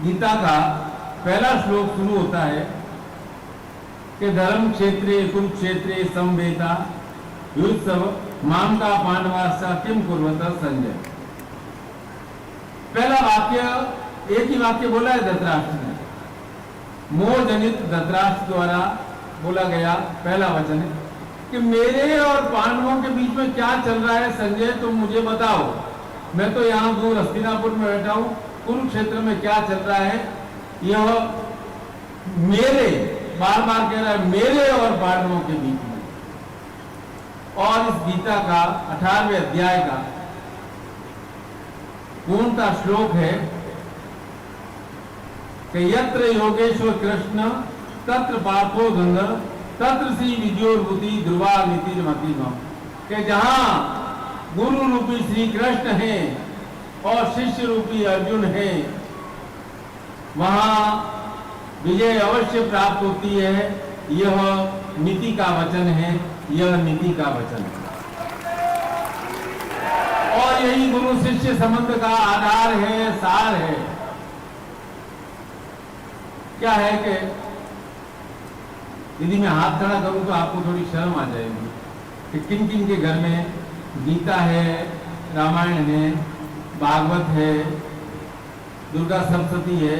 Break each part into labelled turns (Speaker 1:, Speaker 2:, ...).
Speaker 1: गीता का पहला श्लोक शुरू होता है कि धर्म क्षेत्रे कुरुक्षेत्रे समवेता युत्सव माम का पांडवास्ता किम कुर्वत संजय। पहला वाक्य एक ही वाक्य बोला है धृतराष्ट्र ने, मोह जनित धृतराष्ट्र द्वारा बोला गया पहला वचन है कि मेरे और पांडवों के बीच में क्या चल रहा है संजय, तुम मुझे बताओ। मैं तो यहाँ दूर हस्तिनापुर में बैठा हूँ, कुरुक्षेत्र में क्या चल रहा है यह मेरे, बार बार कह रहा है मेरे और पांडवों के बीच में। और इस गीता का 18वें अध्याय का पूर्णता श्लोक है कि यत्र योगेश्वर कृष्ण तत्र पार्थो गंग तत्र श्री विद्योर्भूति ध्रुवा नीतिर्मति मम। कि जहां गुरु रूपी श्री कृष्ण है और शिष्य रूपी अर्जुन है वहां विजय अवश्य प्राप्त होती है। यह नीति का वचन है, यह नीति का वचन है और यही गुरु शिष्य संबंध का आधार है, सार है। क्या है कि यदि मैं हाथ खड़ा करूं तो आपको थोड़ी शर्म आ जाएगी कि किन किन के घर में गीता है, रामायण है, भागवत है, दुर्गा सप्तशती है,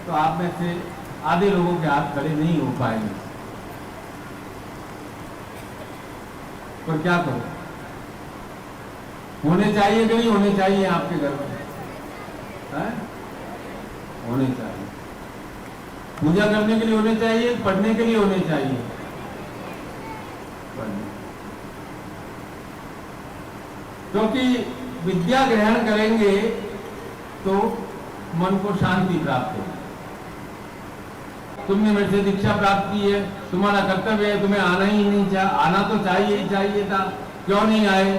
Speaker 1: तो आप में से आधे लोगों के हाथ खड़े नहीं हो पाएंगे। पर क्या करो, होने चाहिए कि नहीं होने चाहिए आपके घर में? होने चाहिए। पूजा करने के लिए होने चाहिए, पढ़ने के लिए होने चाहिए? पढ़ने। क्योंकि विद्या ग्रहण करेंगे तो मन को शांति प्राप्त होगी। तुमने मेरे से दीक्षा प्राप्त की है, तुम्हारा कर्तव्य है, तुम्हें आना ही नहीं आना तो चाहिए ही चाहिए था, क्यों नहीं आए?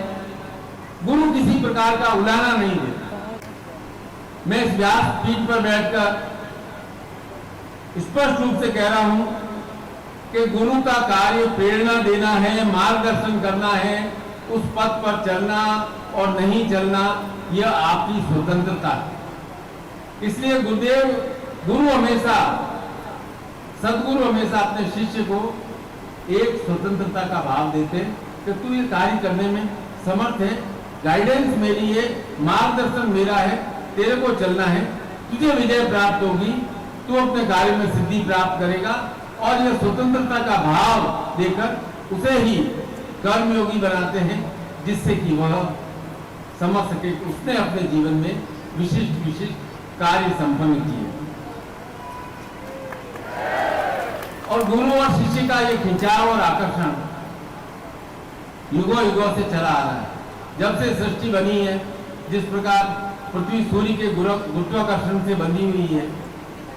Speaker 1: गुरु किसी प्रकार का उलाना नहीं देता। मैं इस व्यास पीठ पर बैठकर स्पष्ट रूप से कह रहा हूं कि गुरु का कार्य प्रेरणा देना है, मार्गदर्शन करना है, उस पथ पर चलना और नहीं चलना यह आपकी स्वतंत्रता है। इसलिए गुरु हमेशा, सदगुरु हमेशा अपने शिष्य को एक स्वतंत्रता का भाव देते हैं कि तू ये कार्य करने में समर्थ है, गाइडेंस मेरी है, मार्गदर्शन मेरा है, तेरे को चलना है, तुझे विजय प्राप्त होगी, तू अपने कार्य में सिद्धि प्राप्त करेगा। और यह स्वतंत्रता का भाव देकर उसे ही कर्मयोगी बनाते हैं, जिससे कि वह समझ सके कि उसने अपने जीवन में विशिष्ट विशिष्ट कार्य संपन्न किए। और गुरु और शिष्य का यह खिंचाव और आकर्षण युगों युगों से चला आ रहा है। जब से सृष्टि बनी है, जिस प्रकार पृथ्वी सूर्य के गुरुत्वाकर्षण से बंधी हुई है,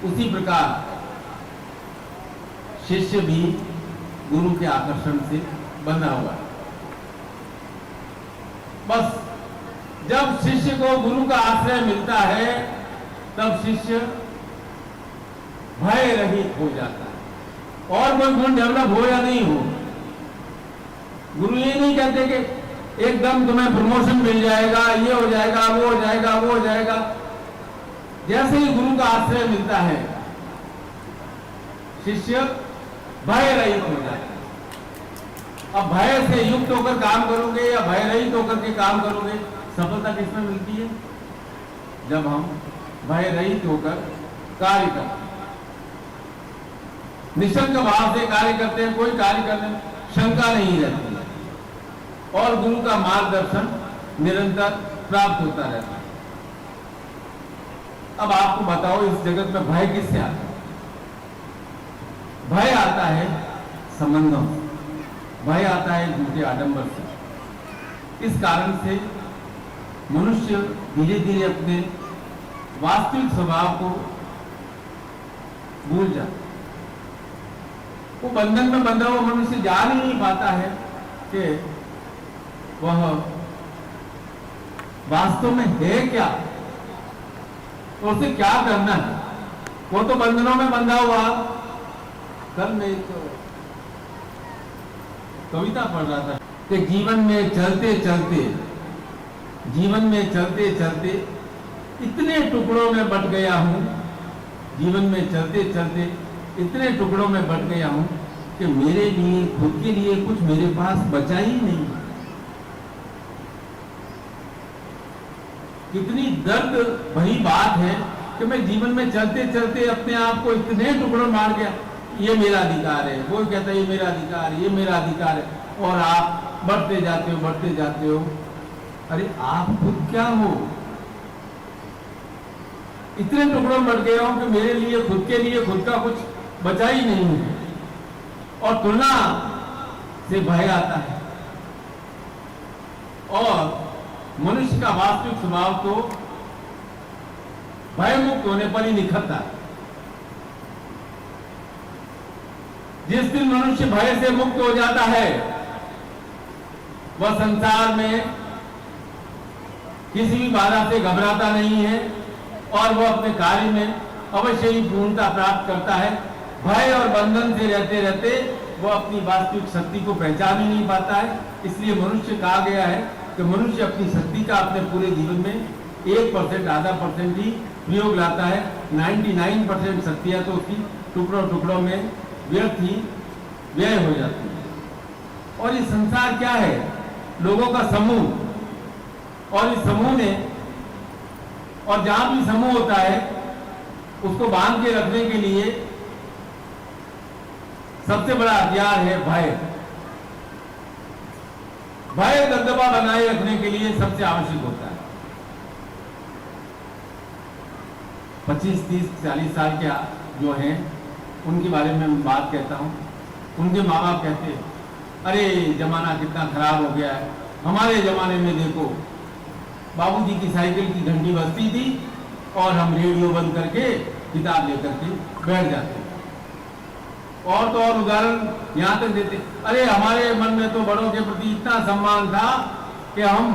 Speaker 1: उसी प्रकार शिष्य भी गुरु के आकर्षण से बंधा हुआ है। बस जब शिष्य को गुरु का आश्रय मिलता है तब शिष्य भय रहित हो जाता है। और कोई गुण डेवलप हो या नहीं हो, गुरु ये नहीं कहते कि एकदम तुम्हें प्रमोशन मिल जाएगा, ये हो जाएगा, वो हो जाएगा, वो हो जाएगा। जैसे ही गुरु का आश्रय मिलता है शिष्य भय रहित हो जाता है। अब भय से युक्त होकर काम करोगे या भय रहित होकर के काम करोगे, सफलता किसमें मिलती है? जब हम भय रहित होकर कार्य करते हैं, निशंक भाव से कार्य करते हैं, कोई कार्य करने में शंका नहीं रहती है और गुरु का मार्गदर्शन निरंतर प्राप्त होता रहता है। अब आपको बताओ, इस जगत में भय किससे आता है? भय आता है संबंधों से, भय आता है झूठे आडंबर से। इस कारण से मनुष्य धीरे धीरे अपने वास्तविक स्वभाव को भूल जाता है। वो बंधन में बंधा हुआ मनुष्य जान ही नहीं पाता है कि वह वास्तव में है क्या, तो उसे क्या करना है। वो तो बंधनों में बंधा हुआ। कल मैं एक कविता पढ़ रहा था कि जीवन में चलते चलते इतने टुकड़ों में बट गया हूं जीवन में चलते चलते इतने टुकड़ों में बट गया हूं कि मेरे लिए, खुद के लिए कुछ मेरे पास बचा ही नहीं। कितनी दर्द भरी बात है कि मैं जीवन में चलते चलते अपने आप को इतने टुकड़ों मार गया। ये मेरा अधिकार है, वो कहता है ये मेरा अधिकार है, ये मेरा अधिकार है, और आप बढ़ते जाते हो, बढ़ते जाते हो। अरे आप खुद क्या हो? इतने टुकड़ों में बढ़ गया हूं कि मेरे लिए, खुद के लिए, खुद का कुछ बचा ही नहीं है। और तुलना से भय आता है, और मनुष्य का वास्तविक स्वभाव तो भय मुक्त होने पर ही निखरता है। जिस दिन मनुष्य भय से मुक्त हो जाता है, वह संसार में किसी भी बाधा से घबराता नहीं है, और वह अपने कार्य में अवश्य ही पूर्णता प्राप्त करता है। भय और बंधन से रहते रहते वह अपनी वास्तविक शक्ति को पहचान ही नहीं पाता है। इसलिए मनुष्य कहा गया है कि मनुष्य अपनी शक्ति का अपने पूरे जीवन में 1%, आधा % ही प्रयोग लाता है। 99% शक्तियां तो उसकी टुकड़ों टुकड़ों में व्यर्थ ही व्यय हो जाती है। और ये संसार क्या है? लोगों का समूह। और इस समूह में, और जहां भी समूह होता है, उसको बांध के रखने के लिए सबसे बड़ा हथियार है भय। भय दबदबा बनाए रखने के लिए सबसे आवश्यक होता है। 25, 30, 40 साल के जो हैं, उनके बारे में मैं बात कहता हूं। उनके माँ बाप कहते हैं, अरे जमाना कितना खराब हो गया है। हमारे जमाने में देखो, बाबूजी की साइकिल की घंटी बजती थी और हम रेडियो बंद करके किताब लेकर के बैठ जाते। और तो और उदाहरण यहां तक देते, अरे हमारे मन में तो बड़ों के प्रति इतना सम्मान था कि हम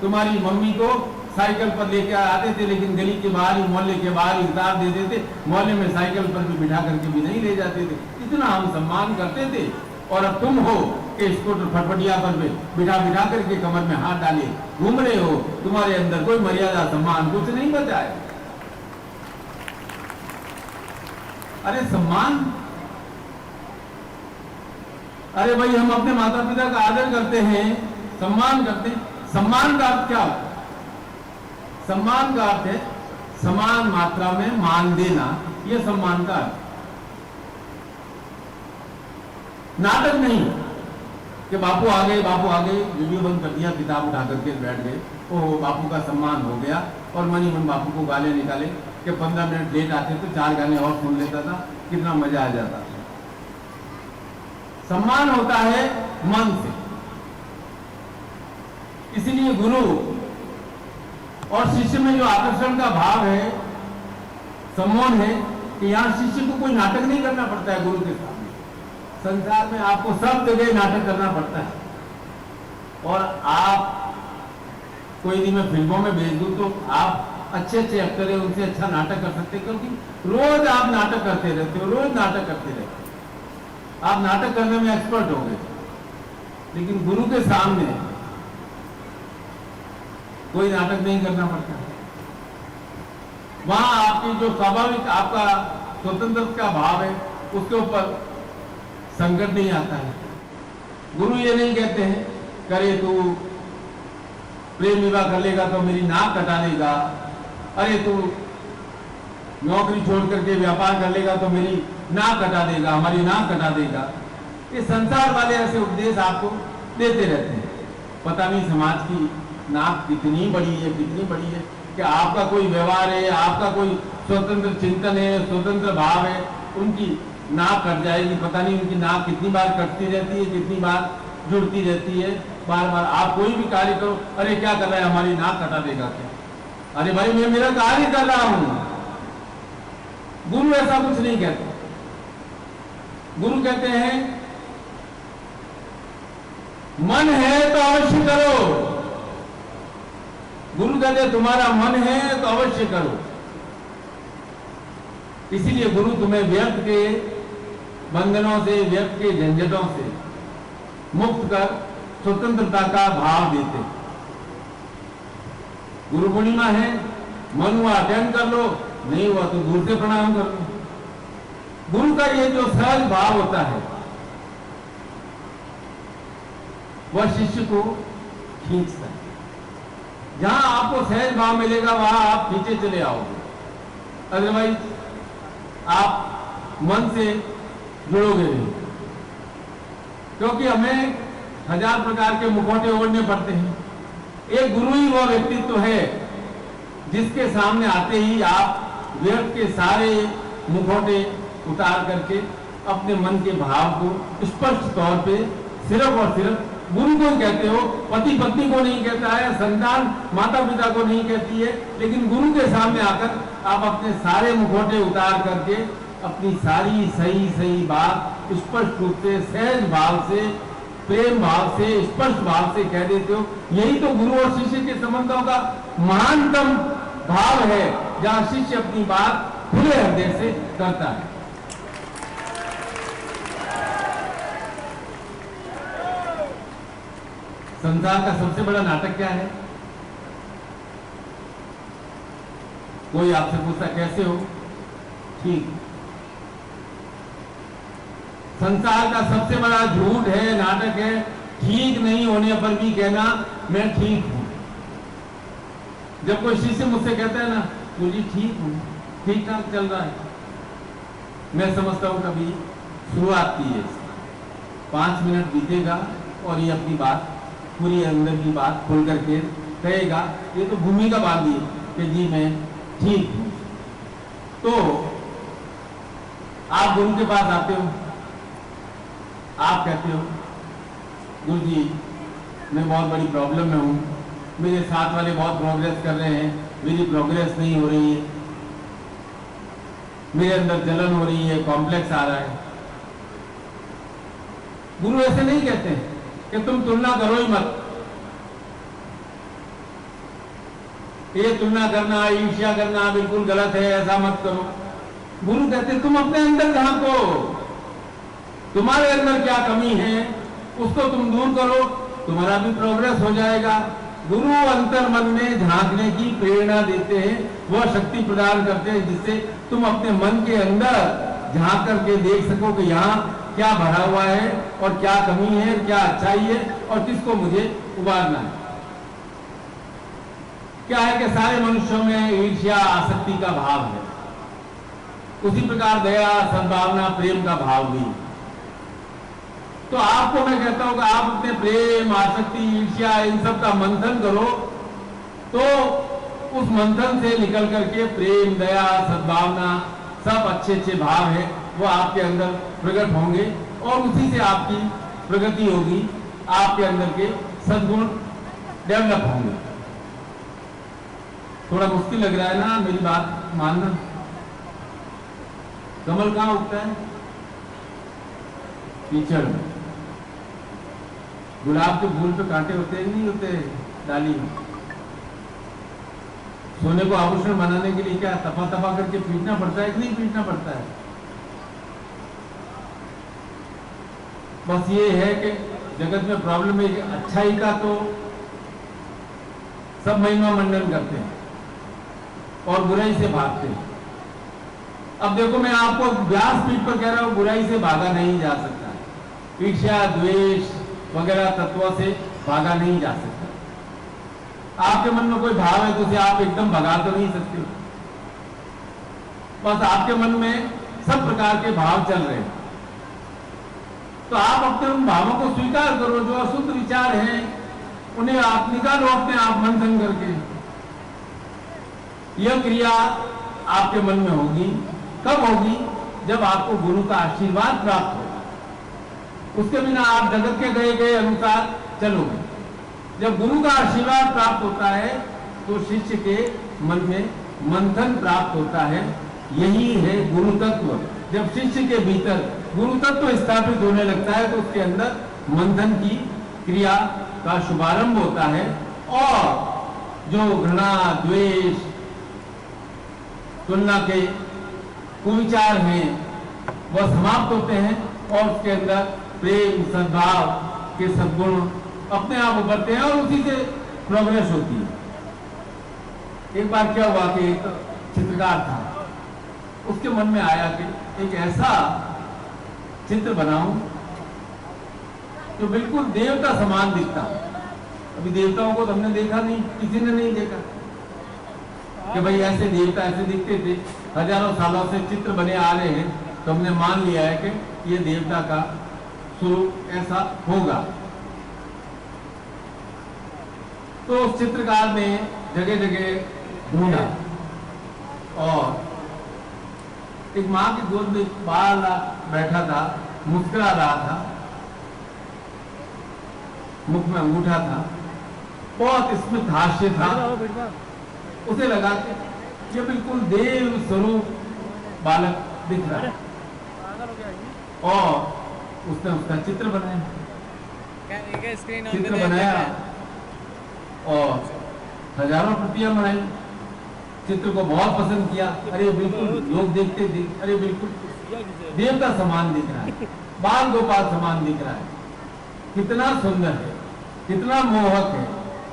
Speaker 1: तुम्हारी मम्मी को साइकिल पर लेकर आते थे, लेकिन गली के बाहर ही, मोहल्ले के बाहर ही उतार देते थे। मोहल्ले में साइकिल पर भी बिठा करके भी नहीं ले जाते थे। इतना हम सम्मान करते थे। और अब तुम हो कि स्कूटर फटफटिया पर बिठा बिठा करके कमर में हाथ डाले घूम रहे हो। तुम्हारे अंदर कोई मर्यादा, सम्मान कुछ नहीं बचा है। अरे सम्मान, अरे भाई हम अपने माता पिता का आदर करते हैं, सम्मान करते हैं। सम्मान का अर्थ क्या होता है? सम्मान का अर्थ है समान मात्रा में मान देना, यह सम्मान का अर्थ। नाटक नहीं कि बापू आ गए, बापू आ गए, वीडियो बंद कर दिया, किताब उठा करके बैठ गए, ओह बापू का सम्मान हो गया, और मनी मन बापू को गाले निकाले कि 15 मिनट लेट आते तो 4 गाने और सुन लेता था, कितना मजा आ जाता था। सम्मान होता है मन से। इसलिए गुरु और शिष्य में जो आकर्षण का भाव है, सम्मान है, कि यहां शिष्य को कोई नाटक नहीं करना पड़ता है गुरु के सामने। संसार में आपको सब जगह नाटक करना पड़ता है। और आप कोई दिन मैं फिल्मों में भेज दूं तो आप अच्छे अच्छे एक्टर हैं, उनसे अच्छा नाटक कर सकते हैं, क्योंकि रोज आप नाटक करते रहते हो, रोज नाटक करते रहते हो। आप नाटक करने में एक्सपर्ट हो गए। लेकिन गुरु के सामने कोई नाटक नहीं करना पड़ता। वहां आपकी जो स्वाभाविक आपका स्वतंत्रता का भाव है, उसके ऊपर संकट नहीं आता है। गुरु ये नहीं कहते हैं, करे तू प्रेम विवाह कर लेगा तो मेरी नाक कटा देगा, अरे तू नौकरी छोड़ करके व्यापार कर लेगा तो मेरी नाक कटा देगा, हमारी नाक कटा देगा। ये संसार वाले ऐसे उपदेश आपको देते रहते हैं। पता नहीं समाज की नाक कितनी बड़ी है, कितनी बड़ी है, कि आपका कोई व्यवहार है, आपका कोई स्वतंत्र चिंतन है, स्वतंत्र भाव है, उनकी नाक कट जाएगी। पता नहीं उनकी नाक कितनी बार कटती रहती है, कितनी बार जुड़ती रहती है, बार बार। आप कोई भी कार्य करो, अरे क्या कर रहा है, हमारी नाक कटा देगा क्या? अरे भाई मैं मेरा कार्य कर रहा हूं। गुरु ऐसा कुछ नहीं कहते। गुरु कहते हैं मन है तो अवश्य करो। गुरु कहते हैं तुम्हारा मन है तो अवश्य करो। इसीलिए गुरु तुम्हें व्यर्थ के बंधनों से, व्यर्थ के झंझटों से मुक्त कर स्वतंत्रता का भाव देते। गुरु पूर्णिमा है, मन हुआ अटेंड कर लो, नहीं हुआ तो दूर से प्रणाम कर लो। गुरु का ये जो सहज भाव होता है वह शिष्य को खींचता है। जहां आपको सहज भाव मिलेगा वहां आप खींचे चले आओगे, अदरवाइज आप मन से जुड़ोगे नहीं। क्योंकि हमें 1000 प्रकार के मुखौटे ओढ़ने पड़ते हैं। एक गुरु ही वह व्यक्तित्व है जिसके सामने आते ही आप व्यर्थ के सारे मुखौटे उतार करके अपने मन के भाव को स्पष्ट तौर पे सिर्फ और सिर्फ गुरु को ही कहते हो। पति पत्नी को नहीं कहता है, संतान माता पिता को नहीं कहती है, लेकिन गुरु के सामने आकर आप अपने सारे मुखौटे उतार करके अपनी सारी सही बात स्पष्ट रूप से, सहज भाव से, प्रेम भाव से, स्पष्ट भाव से कह देते हो। यही तो गुरु और शिष्य के संबंधों का महानतम भाव है, जहां शिष्य अपनी बात खुले हृदय से करता है। संसार का सबसे बड़ा नाटक क्या है? कोई आपसे पूछता कैसे हो? ठीक। संसार का सबसे बड़ा झूठ है, नाटक है, ठीक नहीं होने पर भी कहना मैं ठीक हूं। जब कोई शिष्य मुझसे कहता है ना मुझे ठीक हूं, ठीक ठाक चल रहा है, मैं समझता हूं कभी शुरुआत की है। 5 मिनट बीतेगा और ये अपनी बात पूरी अंदर की बात खोल करके कहेगा। ये तो भूमिका बांधी कि जी मैं ठीक हूं। तो आप गुरु के पास आते हो, आप कहते हो गुरु जी मैं बहुत बड़ी प्रॉब्लम में हूं, मेरे साथ वाले बहुत प्रोग्रेस कर रहे हैं, मेरी प्रोग्रेस नहीं हो रही है, मेरे अंदर जलन हो रही है, कॉम्प्लेक्स आ रहा है। गुरु ऐसे नहीं कहते कि तुम तुलना करो ही मत, ये तुलना करना, ईर्ष्या करना बिल्कुल गलत है, ऐसा मत करो। गुरु कहते तुम अपने अंदर झांको, तुम्हारे अंदर क्या कमी है उसको तुम दूर करो, तुम्हारा भी प्रोग्रेस हो जाएगा। गुरु अंतर मन में झांकने की प्रेरणा देते हैं, वह शक्ति प्रदान करते हैं जिससे तुम अपने मन के अंदर झांक करके देख सको कि यहाँ क्या भरा हुआ है और क्या कमी है, क्या अच्छाई है और किसको मुझे उबारना है। क्या है कि सारे मनुष्यों में ईर्ष्या आसक्ति का भाव है, उसी प्रकार दया सद्भावना प्रेम का भाव भी। तो आपको मैं कहता हूं कि आप अपने प्रेम आसक्ति ईर्ष्या इन सब का मंथन करो, तो उस मंथन से निकल करके प्रेम दया सद्भावना सब अच्छे भाव है वो आपके अंदर प्रकट होंगे और उसी से आपकी प्रगति होगी, आपके अंदर के सद्गुण डेवलप होंगे। थोड़ा मुश्किल लग रहा है ना मेरी बात मानना? कमल कहां उगता है? कीचड़ में। गुलाब के फूल पे कांटे होते नहीं होते डाली में? सोने को आभूषण बनाने के लिए क्या तपा करके पीटना पड़ता है कि नहीं पीटना पड़ता है? बस ये है कि जगत में प्रॉब्लम है कि अच्छाई का तो सब महिमा मंडन करते हैं और बुराई से भागते हैं। अब देखो मैं आपको व्यासपीठ पर कह रहा हूं बुराई से भागा नहीं जा सकता, ईर्ष्या द्वेष वगैरह तत्वों से भागा नहीं जा सकता। आपके मन में कोई भाव है तो उसे आप एकदम भगा तो नहीं सकते, बस आपके मन में सब प्रकार के भाव चल रहे हैं, तो आप अपने उन भावों को स्वीकार करो। जो अशुद्ध विचार हैं उन्हें आप निकालो अपने आप मंथन करके। यह क्रिया आपके मन में होगी, कब होगी? जब आपको गुरु का आशीर्वाद प्राप्त हो। उसके बिना आप जगत के गए अनुसार चलोगे। जब गुरु का आशीर्वाद प्राप्त होता है तो शिष्य के मन में मंथन प्राप्त होता है। यही है गुरु तत्व। जब शिष्य के भीतर गुरु तत्व स्थापित होने लगता है तो उसके अंदर मंथन की क्रिया का शुभारंभ होता है और जो घृणा द्वेष तुलना के कुविचार हैं वह समाप्त होते हैं और उसके अंदर प्रेम सद्भाव के सद्गुण अपने आप उभरते हैं और उसी से प्रोग्रेस होती है। एक बार क्या हुआ कि एक चित्रकार था, उसके मन में आया कि एक ऐसा चित्र बनाऊं जो बिल्कुल देवता समान दिखता। अभी देवताओं को तो हमने देखा नहीं, किसी ने नहीं देखा कि भाई ऐसे देवता ऐसे दिखते थे। हजारों सालों से चित्र बने आ रहे हैं, तो हमने मान लिया है कि ये देवता का स्वरूप ऐसा होगा। तो उस चित्रकार ने जगह जगह ढूंढा और एक माँ की गोद में बाल बैठा था, मुस्कुरा रहा था, मुख में अंगूठा था, बहुत स्मित हास्य था। उसे लगा कि ये बिल्कुल देव स्वरूप बालक दिख रहा है और उसने उसका चित्र बनाया। चित्र बनाया और हजारों प्रतियां बनाई। चित्र को बहुत पसंद किया। अरे बिल्कुल, लोग देखते थे, अरे बिल्कुल देवता समान दिख रहा है, बाल गोपाल समान दिख रहा है, कितना सुंदर है, कितना मोहक है,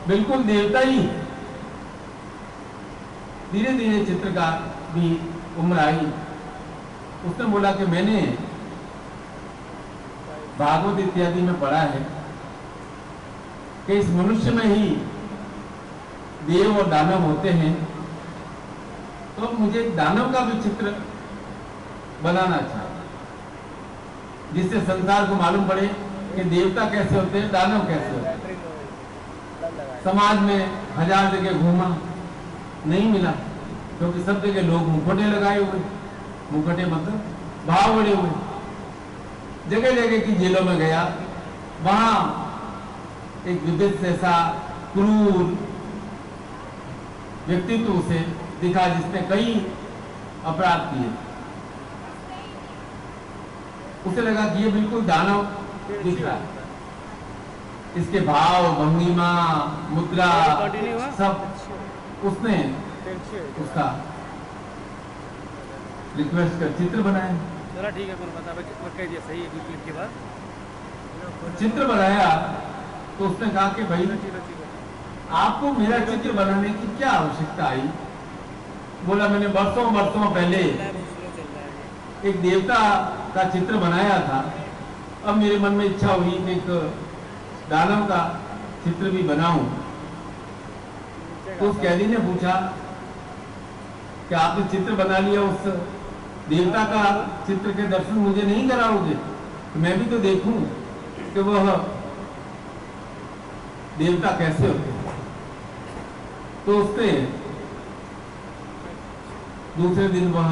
Speaker 1: बिल्कुल देवता ही है। धीरे धीरे चित्रकार भी उम्र आई। उसने बोला कि मैंने भागवत इत्यादि में पढ़ा है कि इस मनुष्य में ही देव और दानव होते हैं, तो मुझे दानव का भी चित्र बनाना चाहिए, जिससे संसार को मालूम पड़े कि देवता कैसे होते हैं, दानव कैसे होते हैं। समाज में हजार जगह घूमा, नहीं मिला, क्योंकि सब जगह लोग मुखौटे लगाए हुए, मुखौटे मतलब भाव बड़े हुए। जगह जगह की जेलों में गया, वहां एक विभिन्न ऐसा क्रूर व्यक्तित्व उसे दिखा जिसने कई अपराध किए। उसे लगा कि ये बिल्कुल दानव दिख रहा है, इसके भाव, भंगिमा, मुद्रा सब। उसने उसका रिक्वेस्ट कर चित्र बनाया।
Speaker 2: चला ठीक है, कह दिया सही है। क्लिक के बाद
Speaker 1: चित्र बनाया तो उसने कहा कि भाई आपको मेरा चित्र बनाने की क्या आवश्यकता आई? बोला मैंने वर्षों वर्षों पहले एक देवता का चित्र बनाया था, अब मेरे मन में इच्छा हुई कि एक दानव का चित्र भी बनाऊं। तो उस कैदी ने पूछा कि आपने चित्र बना लिया, उस देवता का चित्र के दर्शन मुझे नहीं कराओगे? तो मैं भी तो देखूं कि वह देवता कैसे होते हैं। तो उसने दूसरे दिन वह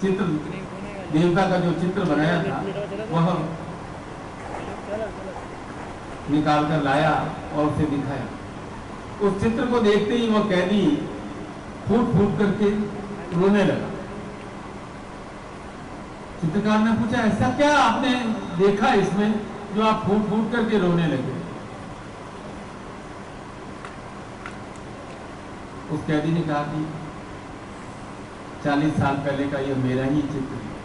Speaker 1: चित्र, देवता का जो चित्र बनाया था, वह निकाल कर लाया और उसे दिखाया। उस चित्र को देखते ही वह कैदी फूट फूट करके रोने लगा। चित्रकार ने पूछा ऐसा क्या आपने देखा इसमें जो आप फूट फूट करके रोने लगे? उस कैदी ने कहा कि 40 साल पहले का यह मेरा ही चित्र है।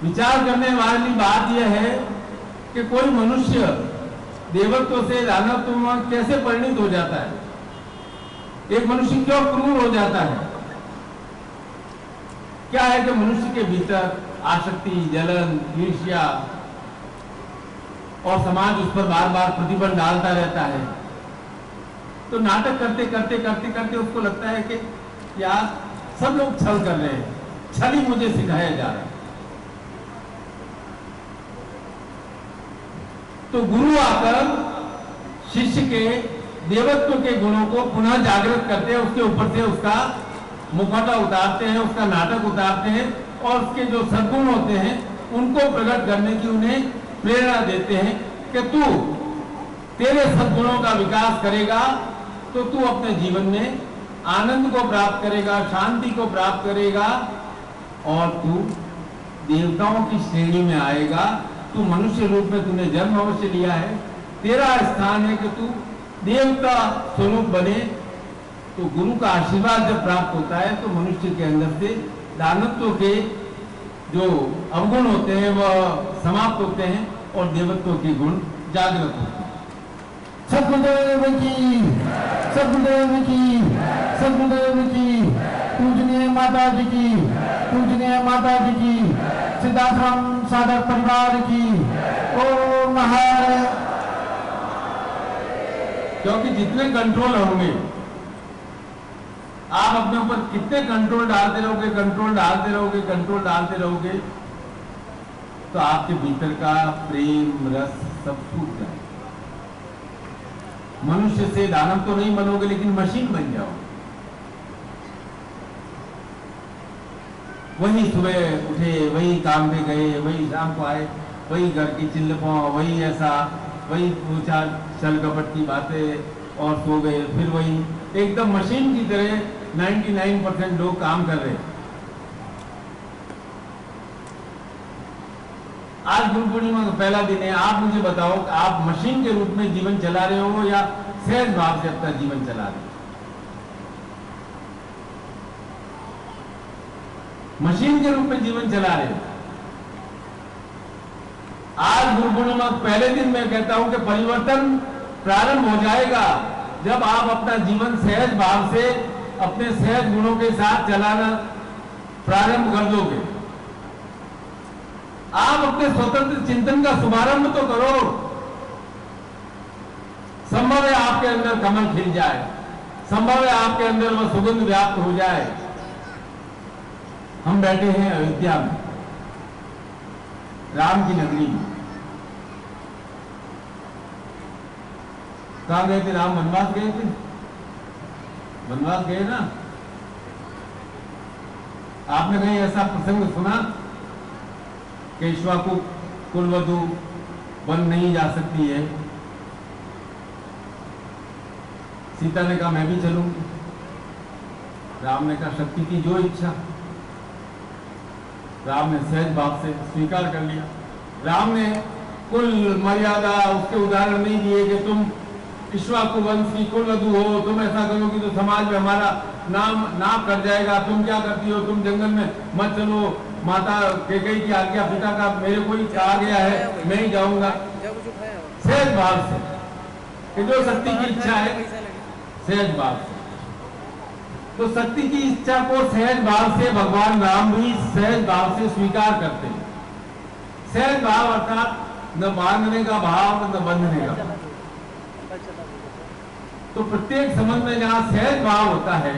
Speaker 1: विचार करने वाली बात यह है कि कोई मनुष्य देवत्व से दानवत्व में कैसे परिणित हो जाता है? एक मनुष्य क्यों क्रूर हो जाता है? क्या है कि मनुष्य के भीतर आसक्ति, जलन, ईर्ष्या और समाज उस पर बार बार प्रतिबंध डालता रहता है। तो नाटक करते करते करते करते उसको लगता है कि यार सब लोग छल कर रहे हैं, छल ही मुझे सिखाया जा रहा है। तो गुरु आकर शिष्य के देवत्व के गुणों को पुनः जागृत करते हैं, उसके ऊपर से उसका मुखौटा उतारते हैं, उसका नाटक उतारते हैं और उसके जो सद्गुण होते हैं उनको प्रकट करने की उन्हें प्रेरणा देते हैं कि तू तेरे सद्गुणों का विकास करेगा तो तू अपने जीवन में आनंद को प्राप्त करेगा, शांति को प्राप्त करेगा और तू देवताओं की श्रेणी में आएगा। तू मनुष्य रूप में तूने जन्म अवश्य लिया है, तेरा स्थान है कि तू देवता स्वरूप बने। तो गुरु का आशीर्वाद जब प्राप्त होता है तो मनुष्य के अंदर से दानत्व के जो अवगुण होते हैं वह समाप्त होते हैं और देवत्व के गुण जागृत होते हैं। सद्गुरुदेव की
Speaker 3: सदगुरुदेव की, पूजनीय माता जी की, पूजनीय माता जी की, सिद्धाश्रम साधक परिवार की। ओम हर।
Speaker 1: क्योंकि जितने कंट्रोल होंगे, आप अपने ऊपर कितने कंट्रोल डालते रहोगे, कंट्रोल डालते रहोगे, कंट्रोल डालते रहोगे, तो आपके भीतर का प्रेम रस सब सूख जाएगा। मनुष्य से दानव तो नहीं बनोगे, लेकिन मशीन बन जाओगे। वही सुबह उठे, वही काम पे गए, वही शाम को आए, वही घर की चिल्लपों, वही ऐसा, वही पूछा छल कपट की बातें और सो गए, फिर वही एकदम मशीन की तरह 99% लोग काम कर रहे हैं। आज गुरु पूर्णिमा का पहला दिन है। आप मुझे बताओ, आप मशीन के रूप में जीवन चला रहे हो या सहज भाव से अपना जीवन चला रहे हो? मशीन के रूप में जीवन चला रहे हो। आज गुरु पूर्णिमा पहले दिन मैं कहता हूं कि परिवर्तन प्रारंभ हो जाएगा जब आप अपना जीवन सहज भाव से अपने सहज गुणों के साथ चलाना प्रारंभ कर दोगे। आप अपने स्वतंत्र चिंतन का शुभारंभ तो करो। संभव है आपके अंदर कमल खिल जाए, संभव है आपके अंदर वह सुगंध व्याप्त हो जाए। हम बैठे हैं अयोध्या में, राम की नगरी में। कहां गए थे राम? वनवास गए थे, वनवास गए ना। आपने कहीं ऐसा प्रसंग सुना कि इक्ष्वाकु कुलवधु वन नहीं जा सकती है? सीता ने कहा मैं भी चलूंगी। राम ने कहा शक्ति की जो इच्छा। राम ने सहज भाव से स्वीकार कर लिया। राम ने कुल मर्यादा उसके उदाहरण नहीं दिए कि तुम इक्ष्वाकु वंश की कुलवधु हो, तुम ऐसा करोगी तो समाज में हमारा नाम कर जाएगा। तुम क्या करती हो? तुम जंगल में मत चलो। माता कैकेयी की आज्ञा पिता का मेरे को ही आ गया है, मैं ही जाऊंगा। सहज भाव से कि जो शक्ति की इच्छा है, सहज भाव से। तो शक्ति की इच्छा को सहज भाव से भगवान राम भी सहज भाव से स्वीकार करते हैं। सहज भाव अर्थात न बांधने का भाव, न बंधने का भाव। तो प्रत्येक संबंध में जहां सहज भाव होता है,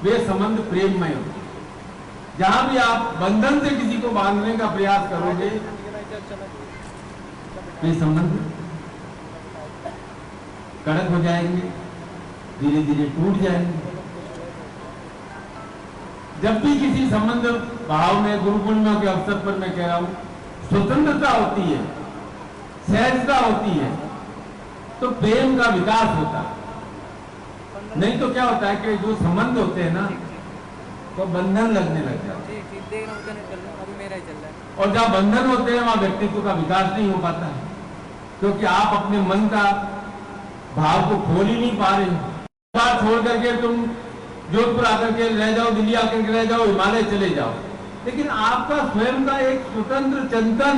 Speaker 1: वे संबंध प्रेममय होते हैं। जहां भी आप बंधन से किसी को बांधने का प्रयास करोगे, वे संबंध कड़क हो जाएंगे, धीरे धीरे टूट जाएंगे। जब भी किसी संबंध भाव में, गुरु पूर्णिमा के अवसर पर मैं कह रहा हूं, स्वतंत्रता होती है, सहजता होती है, तो प्रेम का विकास होता है। नहीं तो क्या होता है कि जो संबंध होते हैं ना, वो बंधन लगने लग जाते हैं। और जहां बंधन होते हैं वहां व्यक्तित्व का विकास नहीं हो पाता है, क्योंकि आप अपने मन का भाव को खोल ही नहीं पा रहे हो। बात छोड़ करके तुम जोधपुर आकर के रह जाओ, दिल्ली आकर के रह जाओ, हिमालय चले जाओ, लेकिन आपका स्वयं का एक स्वतंत्र चिंतन,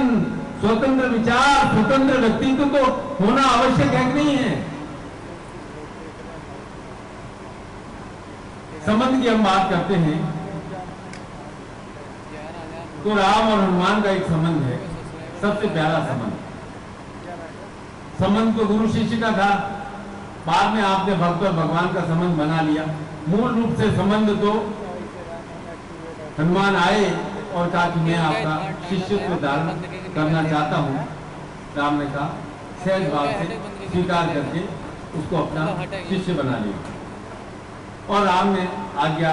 Speaker 1: स्वतंत्र विचार, स्वतंत्र व्यक्तित्व तो होना आवश्यक है कि नहीं है? संबंध की हम बात करते हैं तो राम और हनुमान का एक संबंध है, सबसे प्यारा संबंध। संबंध तो गुरु शिष्य का था, बाद में आपने भक्त और भगवान का संबंध बना लिया। मूल रूप से संबंध तो हनुमान आए और कहा कि मैं आपका शिष्यत्व धारण करना चाहता हूं। राम ने कहा, सहज भाव से स्वीकार करके उसको अपना शिष्य बना लिया। और राम ने आज्ञा,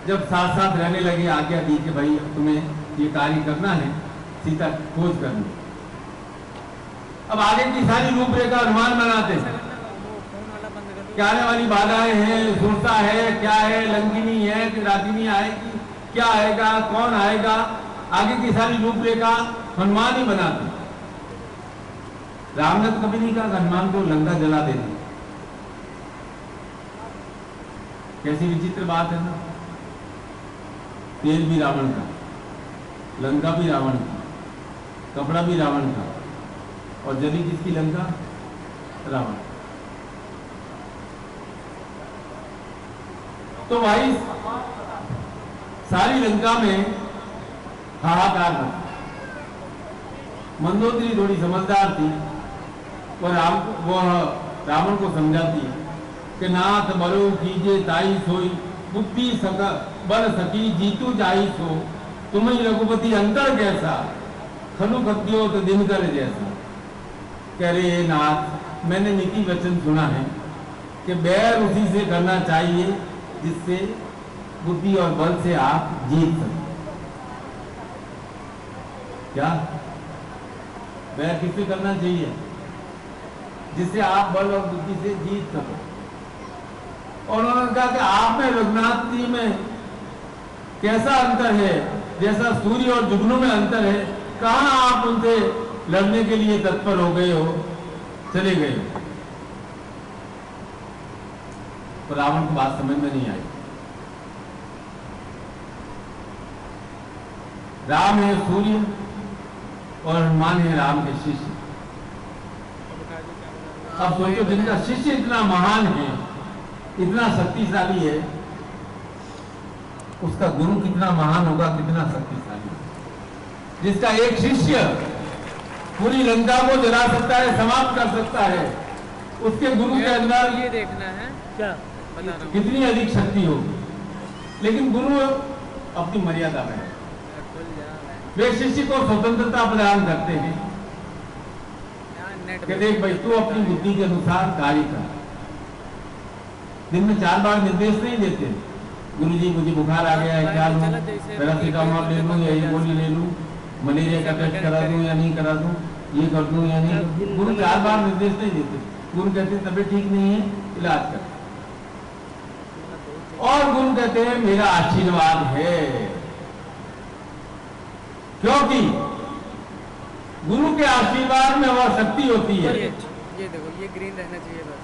Speaker 1: जब साथ साथ रहने लगे, आज्ञा दी कि भाई तुम्हें ये कार्य करना है, सीता खोज करनी। अब आगे की सारी रूपरेखा हनुमान बनाते हैं। क्या आने वाली बाधाएं हैं, सुरता है, क्या है, लंकिनी है कि रागिनी आएगी, क्या आएगा, कौन आएगा, आगे की सारी रूपरेखा हनुमान ही बनाते। राम ने तो कभी नहीं कहा हनुमान को लंका जला देना। कैसी विचित्र बात है ना। तेल भी रावण का, लंका भी रावण का, कपड़ा भी रावण का, और जली किसकी लंका? रावण। तो भाई सारी लंका में हाहाकार था। मंदोदरी थोड़ी समझदार थी, वो रावण को समझाती कि नाथ बरो कीजे ताई सोई, बुद्धि सक बल सकी जीतू जाई सो, तुम्हें रघुपति अंतर कैसा, खनु खत्यो तो दिनकर जैसा। कह रहे नाथ, मैंने नीति वचन सुना है कि बैर उसी से करना चाहिए जिससे बुद्धि और बल से आप जीत सकें। क्या बैर किससे करना चाहिए? जिससे आप बल और बुद्धि से जीत सको। और उन्होंने कहा कि आप में रघुनाथ जी में कैसा अंतर है, जैसा सूर्य और जुगनू में अंतर है, कहां आप उनसे लड़ने के लिए तत्पर हो गए हो, चले गए हो। तो रावण को बात समझ में नहीं आई। राम है सूर्य और हनुमान है राम के शिष्य। अब सोचो, जिनका शिष्य इतना महान है, इतना शक्तिशाली है, उसका गुरु कितना महान होगा, कितना शक्तिशाली। जिसका एक शिष्य पूरी लंका को जला सकता है, समाप्त कर सकता है, उसके गुरु के अंदर
Speaker 2: ये देखना है क्या बता रहा हूं,
Speaker 1: कितनी अधिक शक्ति होगी। लेकिन गुरु अपनी मर्यादा में है। वे शिष्य को स्वतंत्रता प्रदान करते हैं कि देख भाई, तू अपनी बुद्धि के अनुसार कार्य कर। दिन में 4 बार निर्देश नहीं देते, गुरुजी मुझे बुखार आ गया है, क्या लूं, पैरासीटामोल ले लूं या ये गोली ले लूं, मलेरिया का टेस्ट करा दूं या नहीं करा दूं, ये कर दूं या नहीं। गुरु 4 बार निर्देश नहीं देते। गुरु कहते हैं तबीयत ठीक नहीं है, इलाज कर। और गुरु कहते हैं मेरा आशीर्वाद है, क्योंकि गुरु के आशीर्वाद में वह शक्ति होती है।
Speaker 2: ये देखो, ये ग्रीन रहना चाहिए बस।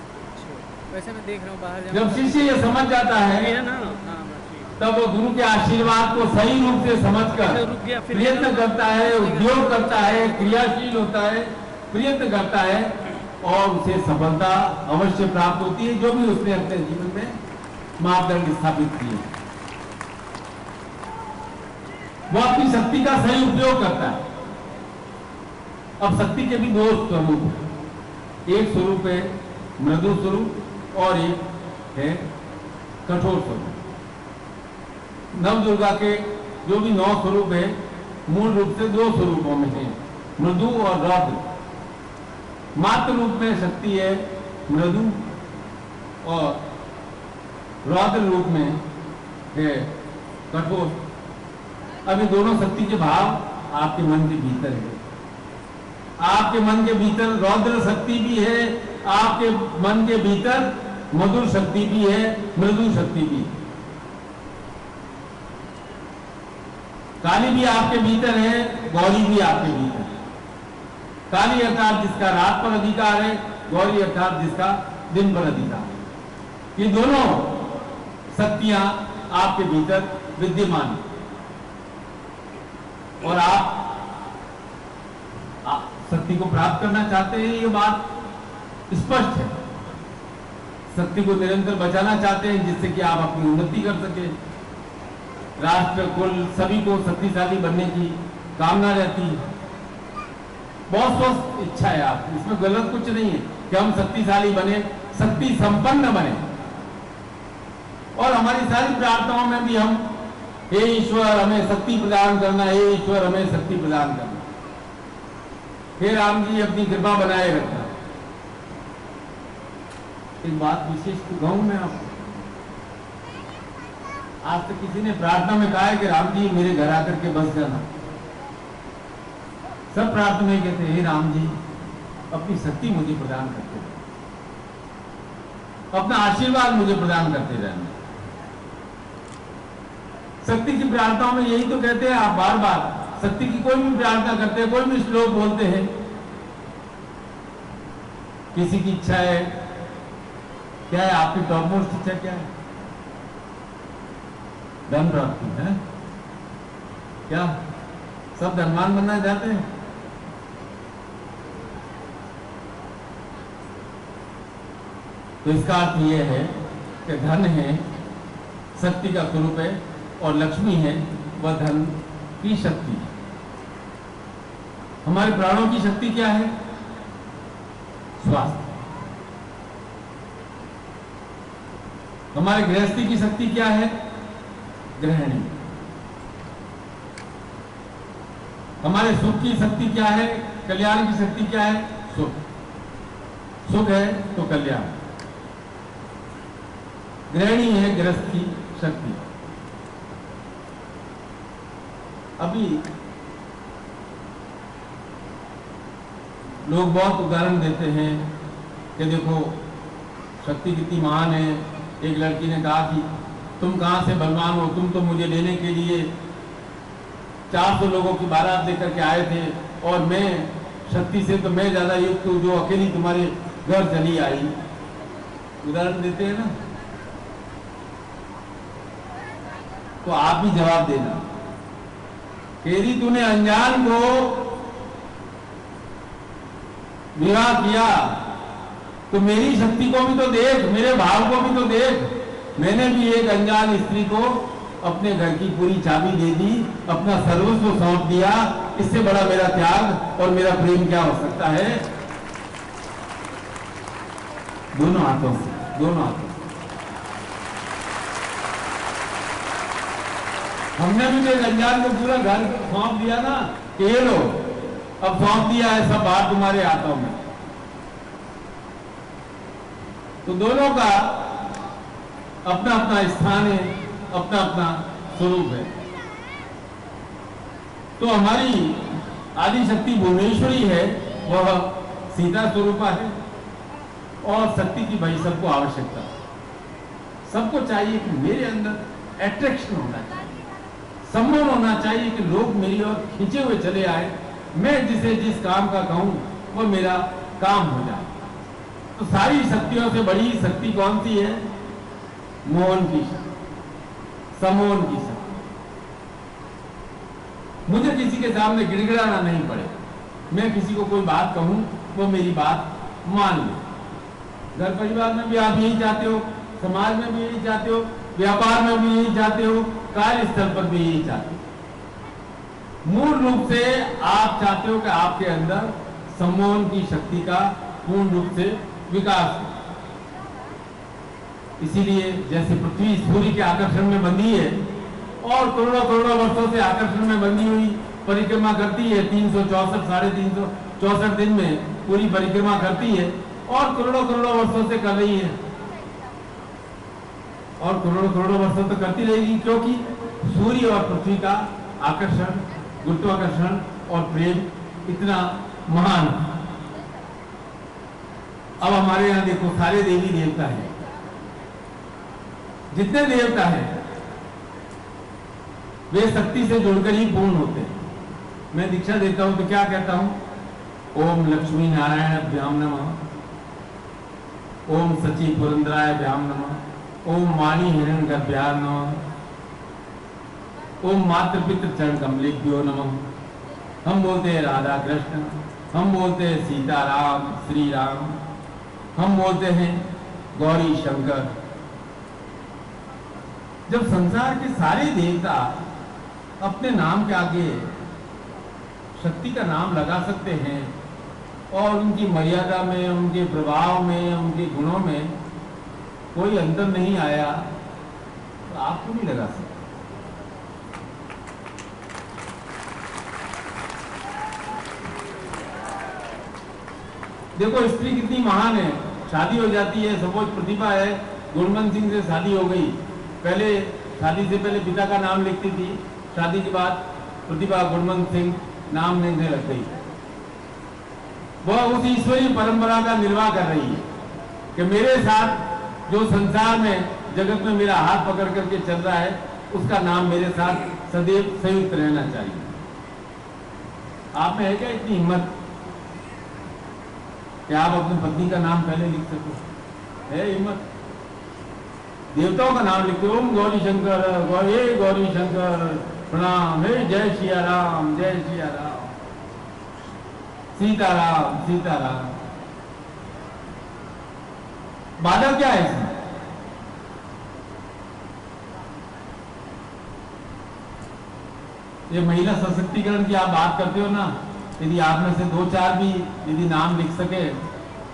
Speaker 2: वैसे मैं देख रहा हूँ बाहर
Speaker 1: जब शिष्य ये समझ जाता है
Speaker 2: ना,
Speaker 1: तब वो गुरु के आशीर्वाद को सही रूप से समझकर प्रयत्न करता है, उद्योग करता है, क्रियाशील होता है, प्रयत्न करता है और उसे सफलता अवश्य प्राप्त होती है, जो भी उसने अपने जीवन में मापदंड स्थापित किए। वो अपनी शक्ति का सही उपयोग करता है। अब शक्ति के भी 2 स्वरूप हैं। एक स्वरूप है मृदु स्वरूप और एक है कठोर स्वरूप। नव दुर्गा के जो भी 9 स्वरूप है, मूल रूप से 2 स्वरूपों में है, मृदु और रौद्र। मात्र रूप में शक्ति है मृदु और रौद्र रूप में है कठोर। अभी दोनों शक्ति के भाव आपके मन के भीतर है। आपके मन के भीतर रौद्र शक्ति भी है, आपके मन के भीतर मधुर शक्ति भी है, मृदु शक्ति भी है। काली भी आपके भीतर है, गौरी भी आपके भीतर है। काली अर्थात जिसका रात पर अधिकार है, गौरी अर्थात जिसका दिन पर अधिकार है। ये दोनों शक्तियां आपके भीतर विद्यमान है और आप शक्ति को प्राप्त करना चाहते हैं, ये बात स्पष्ट है। शक्ति को निरंतर बचाना चाहते हैं जिससे कि आप अपनी उन्नति कर सके। राष्ट्र कुल सभी को शक्तिशाली बनने की कामना रहती है। बहुत स्वस्थ इच्छा है आप, इसमें गलत कुछ नहीं है कि हम शक्तिशाली बने, शक्ति संपन्न बने। और हमारी सारी प्रार्थनाओं में भी हम हे ईश्वर हमें शक्ति प्रदान करना, हे ईश्वर हमें शक्ति प्रदान करना, हे राम जी अपनी कृपा बनाए रखना। एक बात विशेष कहूं मैं आपको, आज तक किसी ने प्रार्थना में कहा है कि राम जी मेरे घर आकर के बस जाना। सब प्रार्थना में कहते हे राम जी अपनी शक्ति मुझे प्रदान करते रहे, अपना आशीर्वाद मुझे प्रदान करते रहना। शक्ति की प्रार्थनाओं में यही तो कहते हैं आप बार बार। शक्ति की कोई भी प्रार्थना करते हैं, कोई भी श्लोक बोलते हैं, किसी की इच्छा है, क्या है आपकी टॉप मोस्ट इच्छा क्या है? धन प्राप्ति है क्या? सब धनवान बनना चाहते हैं? तो इसका अर्थ यह है कि धन है, शक्ति का स्वरूप है, और लक्ष्मी है वह धन की शक्ति है। हमारे प्राणों की शक्ति क्या है? स्वास्थ्य। हमारे गृहस्थी की शक्ति क्या है? गृहिणी। हमारे सुख की शक्ति क्या है? कल्याण की शक्ति क्या है? सुख। सुख है तो कल्याण। गृहिणी है गृहस्थ की शक्ति। अभी लोग बहुत उदाहरण देते हैं कि देखो शक्ति कितनी महान है। एक लड़की ने कहा कि तुम कहां से बलवान हो, तुम तो मुझे लेने के लिए 400 लोगों की बारात लेकर के आए थे, और मैं शक्ति से तो मैं ज्यादा युक्त हूं जो अकेली तुम्हारे घर चली आई। उदाहरण देते हैं ना। तो आप भी जवाब देना, यदि तूने अनजान को विवाह किया तो मेरी शक्ति को भी तो देख, मेरे भाव को भी तो देख। मैंने भी एक अनजान स्त्री को अपने घर की पूरी चाबी दे दी, अपना सर्वस्व सौंप दिया। इससे बड़ा मेरा त्याग और मेरा प्रेम क्या हो सकता है? दोनों हाथों से, दोनों हाथों से। हमने भी तो एक अनजान को पूरा घर सौंप दिया ना कि ये लो, अब सौंप दिया है, सब बात तुम्हारे हाथों में। तो दोनों का अपना अपना स्थान है, अपना अपना स्वरूप है। तो हमारी आदि शक्ति भुवनेश्वरी है, वह सीता स्वरूपा है, और शक्ति की भाई सबको आवश्यकता। सबको चाहिए कि मेरे अंदर एट्रैक्शन होना चाहिए, सम्मान होना चाहिए कि लोग मेरी ओर खींचे हुए चले आए। मैं जिसे जिस काम का कहूं वो मेरा काम हो जाए। तो सारी शक्तियों से बड़ी शक्ति कौन सी है? मोहन की शक्ति, समोहन की शक्ति। मुझे किसी के सामने गिड़गिड़ाना नहीं पड़े। मैं किसी को कोई बात कहूं वो मेरी बात मान ले। घर परिवार में भी आप यही चाहते हो, समाज में भी यही चाहते हो, व्यापार में भी यही चाहते हो, कार्यस्थल पर भी यही चाहते हो। मूल रूप से आप चाहते हो कि आपके अंदर सम्मोहन की शक्ति का पूर्ण रूप से विकास हो। इसीलिए जैसे पृथ्वी सूर्य के आकर्षण में बंधी है और करोड़ों करोड़ों वर्षों से आकर्षण में बंधी हुई परिक्रमा करती है, 364 साढ़े 364 दिन में पूरी परिक्रमा करती है, और करोड़ों करोड़ों वर्षों से कर रही है, और करोड़ों करोड़ों वर्षों तक करती रहेगी, क्योंकि सूर्य और पृथ्वी का आकर्षण, गुरुत्वाकर्षण और प्रेम इतना महान है। अब हमारे यहाँ देखो सारे देवी देवता हैं, जितने देवता हैं वे शक्ति से जुड़कर ही पूर्ण होते हैं। मैं दीक्षा देता हूं तो क्या कहता हूं? ओम लक्ष्मी नारायणाभ्याम नमः, ओम सची पुरंदराभ्याम नमः, ओम वाणी हिरण्यगर्भाभ्याम नमः, ओम मातृपितृ चरण कमलेभ्यो नमः। हम बोलते हैं राधा कृष्ण, हम बोलते हैं सीताराम श्री राम, हम बोलते हैं गौरी शंकर। जब संसार के सारे देवता अपने नाम के आगे शक्ति का नाम लगा सकते हैं और उनकी मर्यादा में, उनके प्रभाव में, उनके गुणों में कोई अंतर नहीं आया, तो आप क्यों नहीं लगा सकते? देखो स्त्री कितनी महान है, शादी हो जाती है, सपोज प्रतिभा है, गुणवंत सिंह से शादी हो गई। पहले शादी से पहले पिता का नाम लिखती थी, शादी के बाद प्रतिभा गुणवंत सिंह नाम लेने लग गई। वह उस ईश्वरीय परंपरा का निर्वाह कर रही है कि मेरे साथ जो संसार में जगत में मेरा हाथ पकड़ करके चल रहा है उसका नाम मेरे साथ सदैव संयुक्त रहना चाहिए। आप में है क्या इतनी हिम्मत कि आप अपनी पत्नी का नाम पहले लिख सको? है हिम्मत? देवताओं का नाम लिखते, ओम गौरी शंकर, गौरी शंकर प्रणाम, हे जय सिया राम, जय सिया राम, सीताराम सीताराम। बाधा क्या है इसमें? ये महिला सशक्तिकरण की आप बात करते हो ना, यदि आप में से 2-4 भी यदि नाम लिख सके,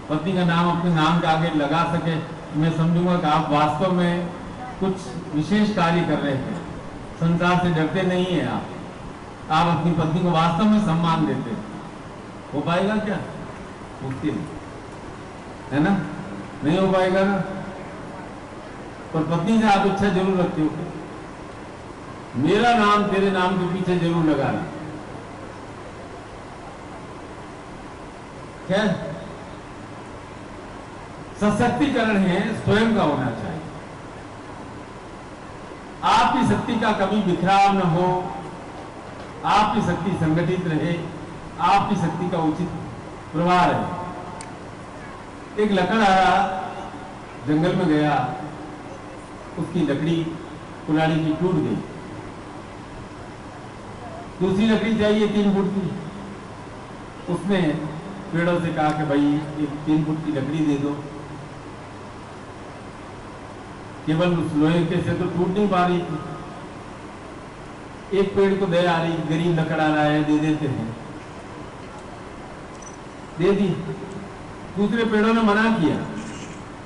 Speaker 1: पति का नाम अपने नाम के आगे लगा सके, मैं समझूंगा कि आप वास्तव में कुछ विशेष कार्य कर रहे हैं। संसार से डरते नहीं है आप अपनी पत्नी को वास्तव में सम्मान देते हैं। हो पाएगा क्या? मुश्किल है ना, नहीं हो पाएगा ना। पर पत्नी से आप इच्छा जरूर रखते हो, मेरा नाम तेरे नाम के पीछे जरूर लगाना। क्या सशक्तिकरण है, स्वयं का होना चाहिए। आपकी शक्ति का कभी बिखराव न हो, आपकी शक्ति संगठित रहे, आपकी शक्ति का उचित प्रवाह रहे। एक लकड़हारा जंगल में गया, उसकी लकड़ी कुल्हाड़ी की टूट गई, दूसरी लकड़ी चाहिए 3 फुट की। उसने पेड़ों से कहा कि भाई एक 3 फुट की लकड़ी दे दो। केवल उस लोहे के से तो टूट नहीं पा रही थी। एक पेड़ को दे आ रही, गरीब लकड़ आ रहा है, दे देते हैं, दे दी। दूसरे पेड़ों ने मना किया,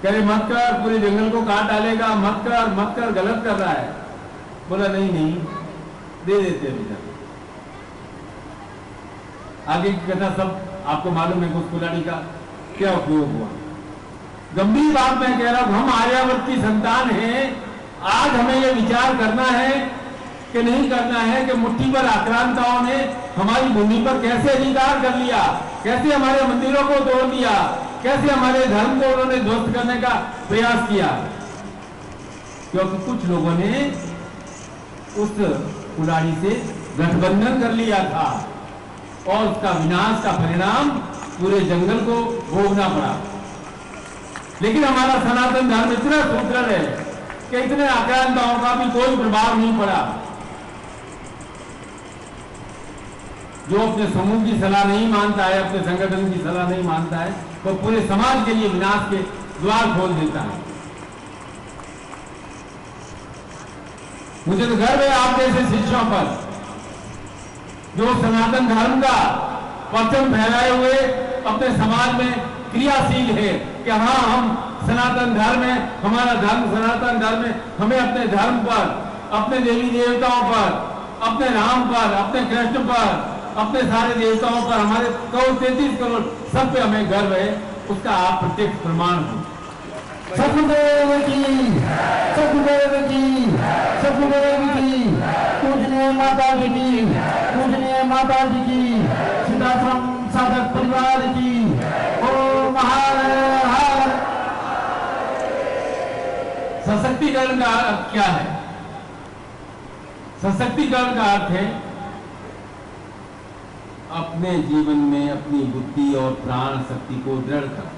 Speaker 1: कह रहे मत कर, पूरे जंगल को काट डालेगा, मत कर, गलत कर रहा है। बोला नहीं नहीं, दे देते हैं बेटा। आगे की कथा सब आपको मालूम है, उस कुल्हाड़ी का क्या उपयोग हुआ। गंभीर बात मैं कह रहा हूं, हम आर्यावर्त की संतान हैं। आज हमें यह विचार करना है कि नहीं करना है कि मुट्ठी पर आक्रांताओं ने हमारी भूमि पर कैसे अधिकार कर लिया, कैसे हमारे मंदिरों को तोड़ दिया, कैसे हमारे धर्म को उन्होंने ध्वस्त करने का प्रयास किया। क्योंकि कुछ लोगों ने उस कुल्हाड़ी से गठबंधन कर लिया था और उसका विनाश का परिणाम पूरे जंगल को भोगना पड़ा। लेकिन हमारा सनातन धर्म इतना सुदृढ़ है कि इतने आक्रांताओं का भी कोई प्रभाव नहीं पड़ा। जो अपने समूह की सलाह नहीं मानता है, अपने संगठन की सलाह नहीं मानता है, तो पूरे समाज के लिए विनाश के द्वार खोल देता है। मुझे तो गर्व है आप जैसे शिष्यों पर, जो सनातन धर्म का परचम फहराए हुए अपने समाज में क्रियाशील है कि हाँ हम सनातन धर्म है, हमारा धर्म सनातन धर्म है। हमें अपने धर्म पर, अपने देवी देवताओं पर, अपने राम पर, अपने कृष्ण पर, अपने सारे देवताओं पर, हमारे 33 करोड़ सब पे हमें गर्व है। उसका आप प्रत्यक्ष प्रमाण हो।
Speaker 3: सतगुरुदेव की, सतगुरुदेव की, सतगुरुदेव की, पूजनीय माता जी की, पूजनीय माता जी की, सिद्धाश्रम साधक परिवार की। ओम हर हर।
Speaker 1: सशक्तिकरण का अर्थ क्या है? सशक्तिकरण का अर्थ है अपने जीवन में अपनी बुद्धि और प्राण शक्ति को दृढ़ करना।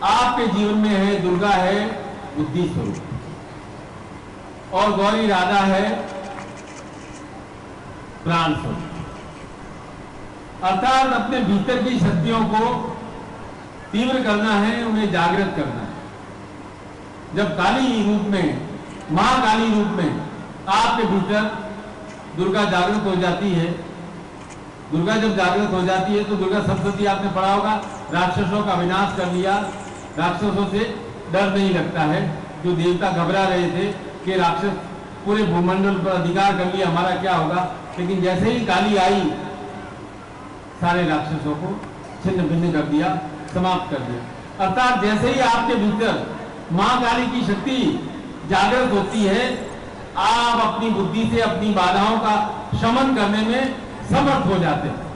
Speaker 1: आपके जीवन में है दुर्गा है बुद्धि स्वरूप और गौरी राधा है प्राण स्वरूप। अर्थात अपने भीतर की शक्तियों को तीव्र करना है, उन्हें जागृत करना है। जब काली रूप में, महाकाली रूप में आपके भीतर दुर्गा जागृत हो जाती है, दुर्गा जब जागृत हो जाती है तो दुर्गा सप्तशती आपने पढ़ा होगा, राक्षसों का विनाश कर लिया। राक्षसों से डर नहीं लगता है। जो देवता घबरा रहे थे कि राक्षस पूरे भूमंडल पर अधिकार कर लिया, हमारा क्या होगा, लेकिन जैसे ही काली आई सारे राक्षसों को छिन्न भिन्न कर दिया, समाप्त कर दिया। अर्थात जैसे ही आपके भीतर मां काली की शक्ति जागृत होती है, आप अपनी बुद्धि से अपनी बाधाओं का शमन करने में समर्थ हो जाते हैं।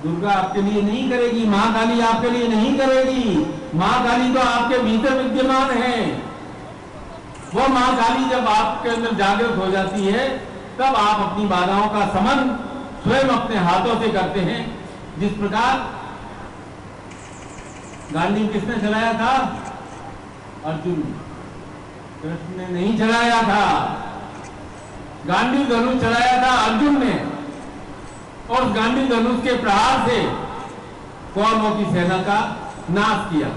Speaker 1: दुर्गा आपके लिए नहीं करेगी, मां काली आपके लिए नहीं करेगी। मां काली तो आपके भीतर विद्यमान है। वो मां काली जब आपके अंदर जागृत हो जाती है, तब आप अपनी बाधाओं का शमन स्वयं अपने हाथों से करते हैं। जिस प्रकार गांधी किसने चलाया था? अर्जुन। कृष्ण ने नहीं चलाया था, गांधी धनुष चलाया था अर्जुन ने, और गांधी धनुष के प्रहार से कौरवों की सेना का नाश किया।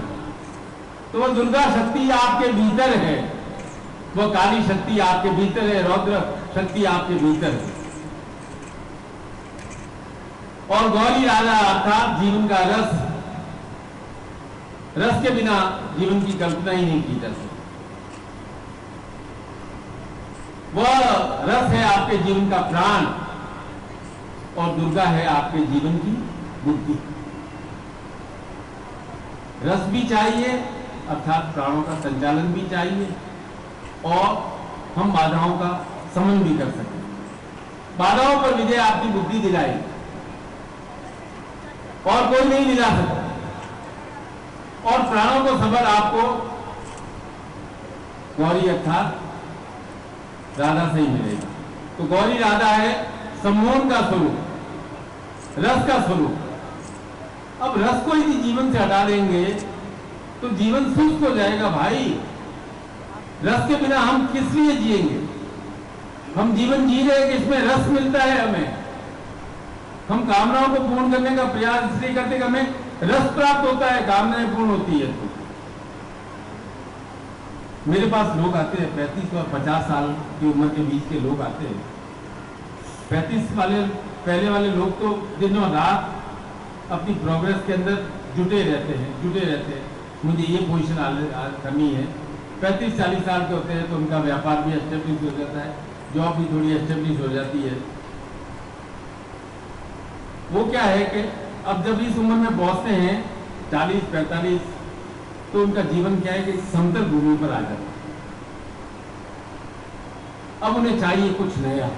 Speaker 1: तो वो दुर्गा शक्ति आपके भीतर है, वो काली शक्ति आपके भीतर है, रौद्र शक्ति आपके भीतर है। और गौरी राधा अर्थात जीवन का रस, रस के बिना जीवन की कल्पना ही नहीं की जा सकती। वह रस है आपके जीवन का प्राण और दुर्गा है आपके जीवन की बुद्धि। रस भी चाहिए अर्थात प्राणों का संचालन भी चाहिए और हम बाधाओं का समन भी कर सकें। बाधाओं पर विजय आपकी बुद्धि दिलाएगी और कोई नहीं दिला सकता। और प्राणों को सबल आपको गौरी अर्थात राधा से ही मिलेगा। तो गौरी राधा है सम्मोहन का स्वरूप, रस का स्वरूप। अब रस को यदि जीवन से हटा देंगे तो जीवन सुस्त हो जाएगा भाई। रस के बिना हम किस लिए जिएंगे? हम जीवन जी रहे हैं कि इसमें रस मिलता है हमें। हम कामनाओं को पूर्ण करने का प्रयास इसलिए करते कि हमें रस प्राप्त होता है, कामनाएं पूर्ण होती है। तो मेरे पास लोग आते हैं 35 और 50 साल की उम्र के बीच के लोग आते हैं। 35 वाले पहले वाले लोग तो दिनों रात अपनी प्रोग्रेस के अंदर जुटे रहते हैं। मुझे ये पोजीशन करनी है। 35-40 साल के होते हैं तो उनका व्यापार भी एस्टेब्लिश हो जाता है, जॉब भी थोड़ी एस्टेब्लिश हो जाती है। वो क्या है कि अब जब इस उम्र में पहुंचते हैं 40-45, तो उनका जीवन क्या है कि समतल भूमि पर आ जाता है। अब उन्हें चाहिए कुछ नया।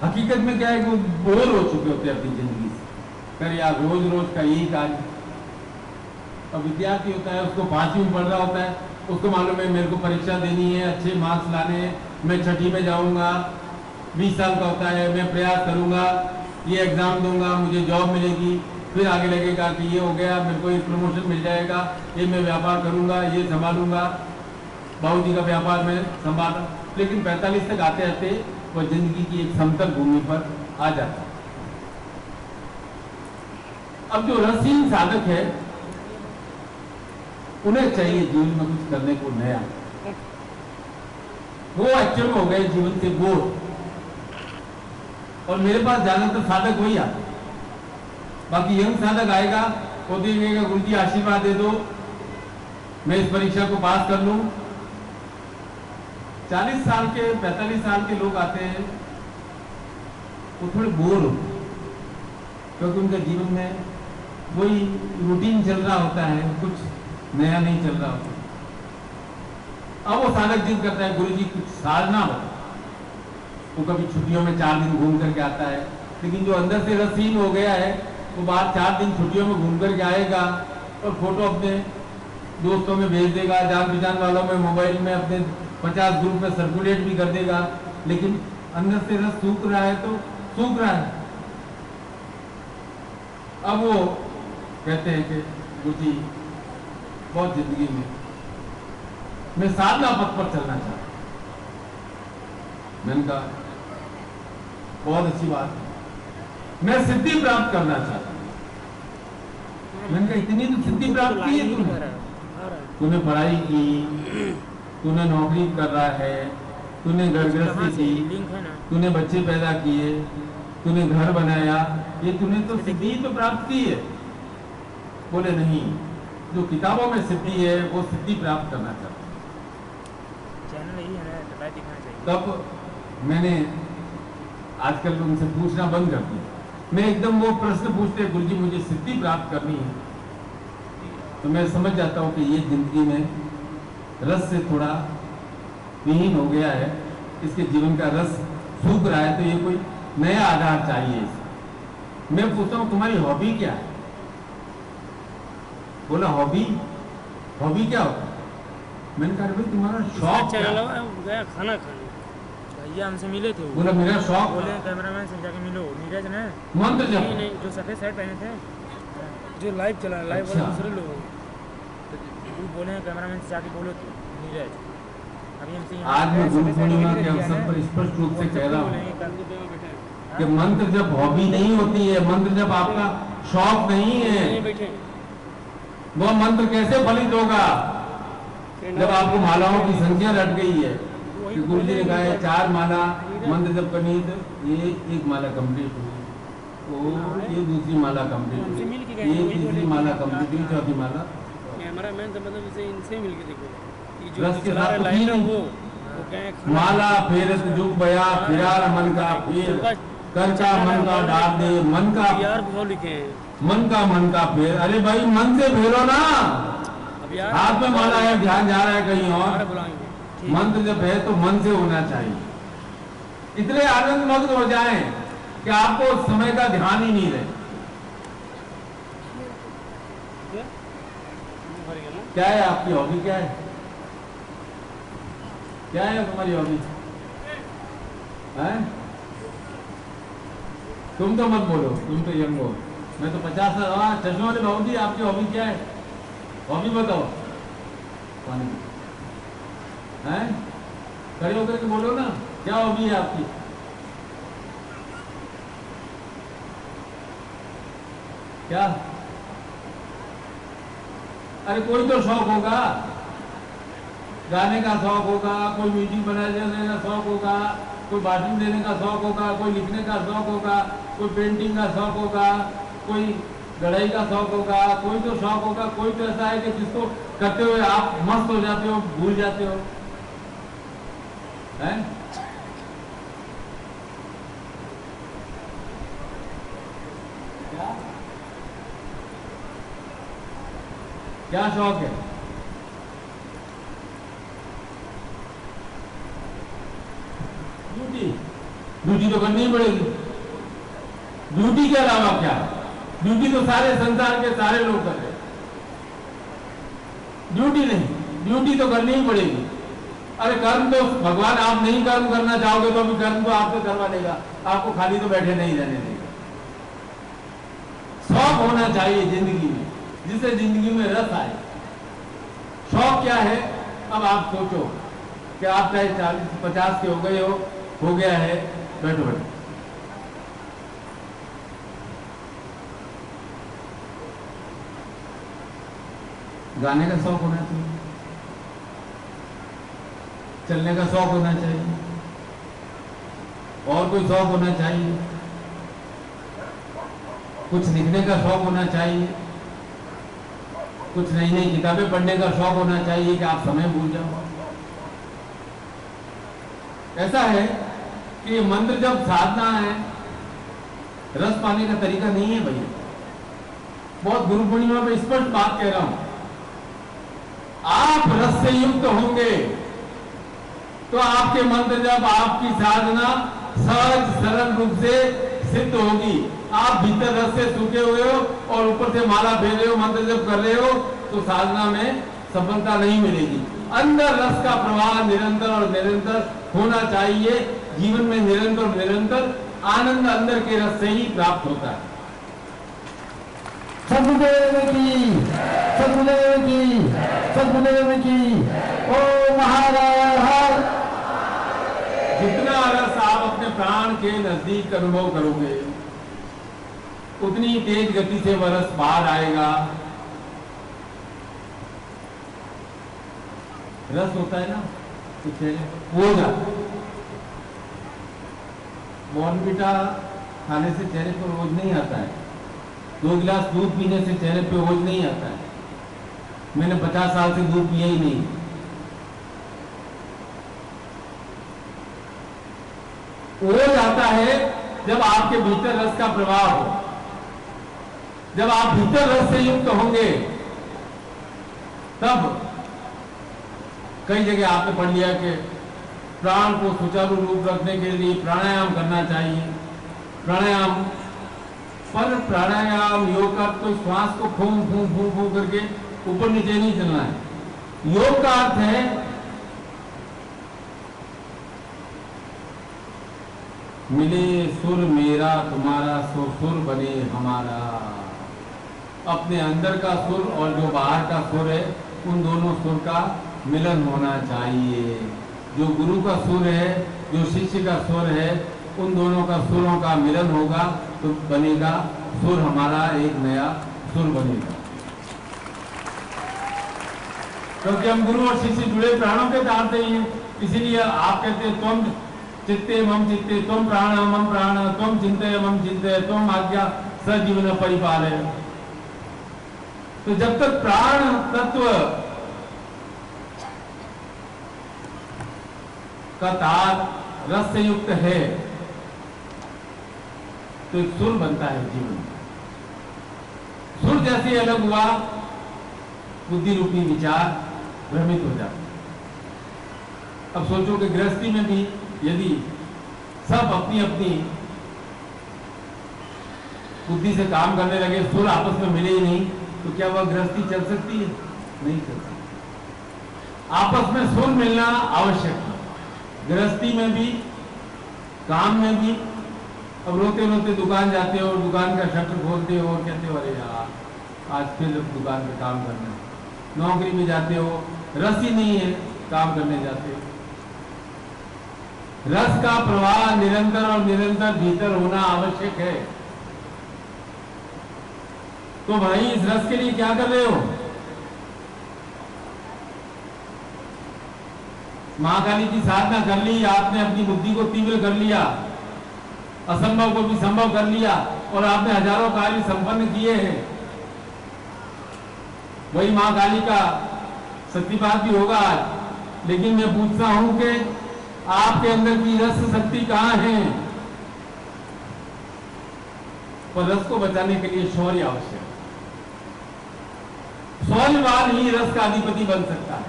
Speaker 1: हकीकत में क्या है कि वो बोर हो चुके होते हैं अपनी जिंदगी से। कर यार रोज रोज का यही कार्य। अब विद्यार्थी होता है, उसको 5वीं में पढ़ रहा होता है, उसको मालूम है मेरे को परीक्षा देनी है, अच्छे मार्क्स लाने हैं, मैं 6ठी में जाऊंगा। 20 साल का होता है, मैं प्रयास करूंगा, ये एग्जाम दूंगा, मुझे जॉब मिलेगी, फिर आगे लगेगा कि ये हो गया, मेरे को एक प्रमोशन मिल जाएगा, ये मैं व्यापार करूंगा, ये संभालूंगा, बाबूजी का व्यापार में संभाल। लेकिन 45 तक आते आते वो जिंदगी की एक समतल भूमि पर आ जाता है। अब जो रसहीन साधक है उन्हें चाहिए जीवन में कुछ करने को नया। वो एक्चुअल में हो गए जीवन से बोर। और मेरे पास ज्यादातर साधक वही आते। बाकी यंग साधक आएगा, वो देखेगा गुरु जी आशीर्वाद दे दो, मैं इस परीक्षा को पास कर लूं। 40 साल के 45 साल के लोग आते हैं, वो थोड़े बोर होते हैं क्योंकि उनके जीवन में वही रूटीन चल रहा होता है, कुछ नया नहीं चल रहा होता। अब वो साधक जिद करता है गुरु जी कुछ साधना बता। वो कभी छुट्टियों में 4 दिन घूम करके आता है, लेकिन जो अंदर से रसहीन हो गया है वो बाहर 4 दिन छुट्टियों में घूम करके आएगा और फोटो अपने दोस्तों में भेज देगा, जान पहचान वालों में, मोबाइल में अपने 50 ग्रुप में सर्कुलेट भी कर देगा, लेकिन अंदर से रस सूख रहा है तो सूख रहा है। अब वो कहते हैं कि गुरु जी बहुत जिंदगी में मैं साधना पथ पर चलना चाहता हूं। मैंने कहा बहुत अच्छी बात है, मैं सिद्धि प्राप्त करना चाहता हूं। मैंने कहा इतनी तो सिद्धि प्राप्त की है तूने पढ़ाई की, तूने नौकरी कर रहा है, तूने घर गृहस्थी की, तूने बच्चे पैदा किए, तूने घर बनाया, ये तूने तो सिद्धि तो प्राप्त की है। बोले नहीं, जो किताबों में सिद्धि है वो सिद्धि प्राप्त करना चाहता हूं। तब मैंने आजकल उनसे पूछना बंद कर दिया। मैं एकदम वो प्रश्न पूछते गुरु जी मुझे सिद्धि प्राप्त करनी है, तो मैं समझ जाता हूँ कि ये जिंदगी में रस से थोड़ा विहीन हो गया है, इसके जीवन का रस सूख रहा है, तो ये कोई नया आधार चाहिए इसे। मैं पूछता हूँ तुम्हारी हॉबी क्या है? बोला हॉबी क्या होता है? मैंने कहा भाई तुम्हारा शौक क्या है?
Speaker 2: गया खाना खाने, भैया हमसे मिले थे।
Speaker 1: बोला मेरा शौक,
Speaker 2: बोले कैमरामैन से जाके मिलो, नीरज ने
Speaker 1: मंत्र जप
Speaker 2: नहीं जो सफेद शर्ट पहने थे, जो लाइव चला लाइव वाले दूसरे लोग तो बोले कैमरामैन से जाके बोलो नीरज। अभी हमसे
Speaker 1: आज मैं गुरु पूर्णिमा के अवसर पर स्पष्ट रूप से कह रहा हूँ कि मंत्र जब हॉबी नहीं होती है, मंत्र जब आपका शौक नहीं है, वह मंत्र कैसे फलित होगा जब आपको मालाओं की संख्या रट गई है? कि गुरु जी ने कहा है 4 माला मंत्र जब करनी है तो ये 1 माला कंप्लीट हुई, और ये दूसरी माला कंप्लीट हुई, ये तीसरी माला कंप्लीट हुई, चौथी माला।
Speaker 2: हमारा मेन मतलब इसे इनसे मिल के देखो कि
Speaker 1: रस
Speaker 2: जो
Speaker 1: के
Speaker 2: चला
Speaker 1: साथ
Speaker 2: रहा
Speaker 1: तो
Speaker 2: लाइन है
Speaker 1: तीन
Speaker 2: वो क्या है खाना
Speaker 1: माला फेरत जुग बया फिरार मन का फेर कर का मन का डाल दे मन का
Speaker 2: यार बहुत लिखे हैं।
Speaker 1: मन का फेर। अरे भाई मन से फेरो ना,
Speaker 2: अब यार
Speaker 1: हाथ में माला है, ध्यान जा रहा है कहीं
Speaker 2: हमारे
Speaker 1: और।
Speaker 2: बुलाएंगे ठीक
Speaker 1: मंत्र जब है तो मन से होना चाहिए। इतने आनंद मग्न हो जाएं कि आपको उस समय का ध्यान ही नहीं रहे।
Speaker 2: है? भर गया ना?
Speaker 1: क्या है आपकी हॉबी? क्या है, क्या है तुम्हारी हॉबी? तुम तो मत बोलो, तुम तो यंग हो, मैं तो 50 साल। चश्मे वाले बाबू जी, आपकी हॉबी क्या है? हॉबी बताओ। पानी हैं? खड़े होकर के बोलो ना, क्या हॉबी है आपकी? क्या? अरे कोई तो शौक होगा, गाने का शौक होगा, कोई म्यूजिक बनाने का शौक होगा, कोई भाषण देने का शौक होगा, कोई लिखने का शौक होगा, कोई पेंटिंग का शौक होगा, कोई गढ़ाई का शौक होगा, कोई तो शौक होगा। कोई तो ऐसा है कि जिसको करते हुए आप मस्त हो जाते हो, भूल जाते हो, हैं? क्या क्या शौक है? ड्यूटी, ड्यूटी तो करनी ही पड़ेगी। ड्यूटी के अलावा क्या? ड्यूटी तो सारे संसार के सारे लोग कर रहे हैं। ड्यूटी नहीं, ड्यूटी तो करनी ही पड़ेगी। अरे कर्म तो भगवान, आप नहीं कर्म करना चाहोगे तो भी कर्म तो आपको करवा देगा, आपको खाली तो बैठे नहीं रहने देगा। शौक होना चाहिए जिंदगी में, जिससे जिंदगी में रस आए। शौक क्या है? अब आप सोचो कि आप चाहे 40-50 के हो गए हो गया है, बैठो बैठो। गाने का शौक होना चाहिए, चलने का शौक होना चाहिए, और कोई शौक होना चाहिए, कुछ लिखने का शौक होना चाहिए, कुछ नई नई किताबें पढ़ने का शौक होना चाहिए कि आप समय भूल जाओ। ऐसा है कि ये मंत्र जब साधना है, रस पाने का तरीका नहीं है भैया। बहुत गुरु पूर्णिमा में स्पष्ट बात कह रहा हूं, आप रस से युक्त होंगे तो आपके मंत्र जब, आपकी साधना सहज सरल रूप से सिद्ध होगी। आप भीतर रस से सूखे हुए हो और ऊपर से माला फेर रहे हो, मंत्र जब कर रहे हो, तो साधना में सफलता नहीं मिलेगी। अंदर रस का प्रवाह निरंतर और निरंतर होना चाहिए। जीवन में निरंतर और निरंतर आनंद अंदर के रस से ही प्राप्त होता है।
Speaker 3: सदगुरुदेव की, सदगुरुदेव की, सदगुरुदेव की। ओम महाराज।
Speaker 1: जितना रस आप अपने प्राण के नजदीक अनुभव करोगे, उतनी तेज गति से वह रस बाहर आएगा। रस होता है ना, तो चेहरे हो जाता। बॉर्नविटा खाने से चेहरे पर ओझ नहीं आता है, 2 गिलास दूध पीने से चेहरे पे ओझ नहीं आता है। मैंने 50 साल से दूध पिया ही नहीं। ओझ आता है जब आपके भीतर रस का प्रवाह हो, जब आप भीतर रस से युक्त होंगे, तब कई जगह आपने पढ़ लिया कि प्राण को सुचारू रूप रखने के लिए प्राणायाम करना चाहिए। प्राणायाम, पर प्राणायाम योग का तो श्वास को फूंक फूंक फूंक फूंक करके ऊपर नीचे नहीं चलना है। योग का अर्थ है मिले सुर मेरा तुम्हारा, सो सुर बने हमारा। अपने अंदर का सुर और जो बाहर का सुर है, उन दोनों सुर का मिलन होना चाहिए। जो गुरु का सुर है, जो शिष्य का सुर है, उन दोनों का सुरों का मिलन होगा तो बनेगा सुर, हमारा एक नया सुर बनेगा। क्योंकि हम गुरु और शिष्य जुड़े प्राणों के तार से ही हैं। इसीलिए आप कहते हैं त्वम चित्ते मम चित्ते, त्वम प्राण मम प्राण, त्वम चिंतय मम चिंतय, त्वम आज्ञा सजीवन परिपालय। तो जब तक प्राण तत्व का तार रस से युक्त है तो एक सुर बनता है जीवन में। सुर जैसे अलग हुआ, बुद्धि रूपी विचार भ्रमित हो जाता है। अब सोचो कि गृहस्थी में भी यदि सब अपनी अपनी बुद्धि से काम करने लगे, सुर आपस में मिले ही नहीं, तो क्या वह गृहस्थी चल सकती है? नहीं चल सकती। आपस में सुर मिलना आवश्यक है, गृहस्थी में भी, काम में भी। अब रोते रोते दुकान जाते हो और दुकान का शटर खोलते हो और कहते हो अरे यार आज फिर दुकान पे काम करना है। नौकरी में जाते हो, रस ही नहीं है, काम करने जाते हो। रस का प्रवाह निरंतर और निरंतर भीतर होना आवश्यक है। तो भाई इस रस के लिए क्या कर रहे हो? महाकाली की साधना कर ली आपने, अपनी बुद्धि को तीव्र कर लिया, असंभव को भी संभव कर लिया और आपने हजारों कार्य संपन्न किए हैं। वही महाकाली का शक्तिपात भी होगा आज। लेकिन मैं पूछता हूं कि आपके अंदर की रस शक्ति कहां है? और रस को बचाने के लिए शौर्य आवश्यक है। शौर्यवान ही रस का अधिपति बन सकता है।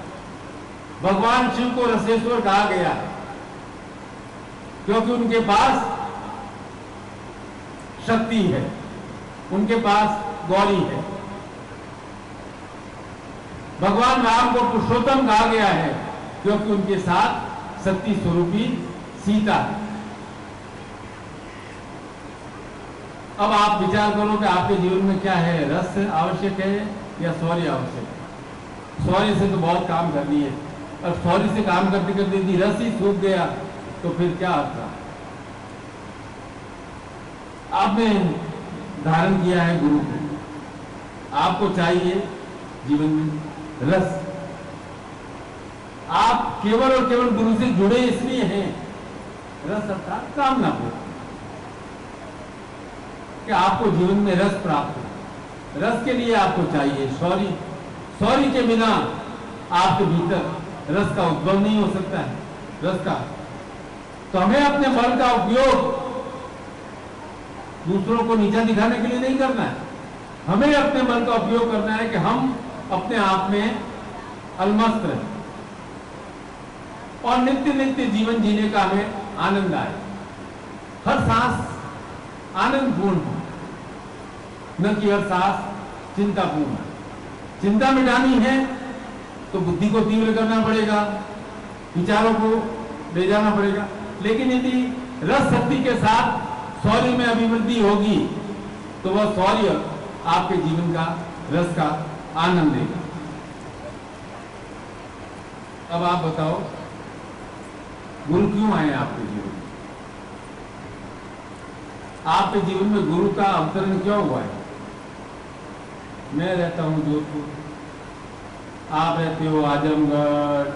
Speaker 1: भगवान शिव को रसेश्वर कहा गया है क्योंकि उनके पास शक्ति है, उनके पास गौरी है। भगवान राम को पुरुषोत्तम कहा गया है क्योंकि उनके साथ शक्ति स्वरूपी सीता है। अब आप विचार करो कि आपके जीवन में क्या है, रस आवश्यक है या शौर्य आवश्यक है? शौर्य से तो बहुत काम कर लिए, और शौर्य से काम करते करते यदि रस ही सूख गया तो फिर क्या अर्थ रहा? आपने धारण किया है गुरु को, आपको चाहिए जीवन में रस। आप केवल और केवल गुरु से जुड़े इसलिए हैं, रस अर्थात कामना को, कि आपको जीवन में रस प्राप्त हो। रस के लिए आपको चाहिए शौर्य। शौर्य के बिना आपके भीतर रस का उद्भव नहीं हो सकता है। रस का तो हमें अपने बल का उपयोग दूसरों को नीचा दिखाने के लिए नहीं करना है। हमें अपने बल का उपयोग करना है कि हम अपने आप में अलमस्त रहें और नित्य नित्य जीवन जीने का हमें आनंद आए। हर सांस आनंदपूर्ण हो, न कि हर सांस चिंतापूर्ण हो। चिंता मिटानी है तो बुद्धि को तीव्र करना पड़ेगा, विचारों को ले जाना पड़ेगा। लेकिन यदि रस शक्ति के साथ शौर्य में अभिवृद्धि होगी तो वह शौर्य आपके जीवन का रस का आनंद देगा। अब आप बताओ गुरु क्यों आए आपके जीवन में? आपके जीवन में गुरु का अवतरण क्यों हुआ है? मैं रहता हूं जोधपुर, आप रहते हो आजमगढ़,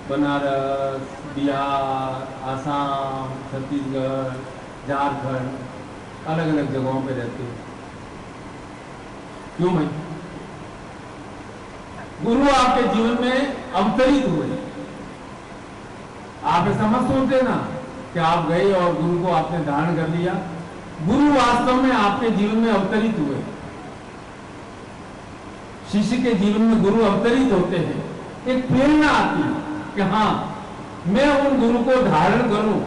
Speaker 1: बनारस, बिहार, आसाम, छत्तीसगढ़, झारखंड, अलग अलग जगहों पे रहते हो। क्यों भाई? गुरु आपके जीवन में अवतरित हुए। आप ऐसा मत सोचते ना कि आप गए और गुरु को आपने धारण कर लिया। गुरु वास्तव में आपके जीवन में अवतरित हुए। शिष्य के जीवन में गुरु अवतरित होते हैं। एक प्रेरणा आती है कि हाँ मैं उन गुरु को धारण करूं।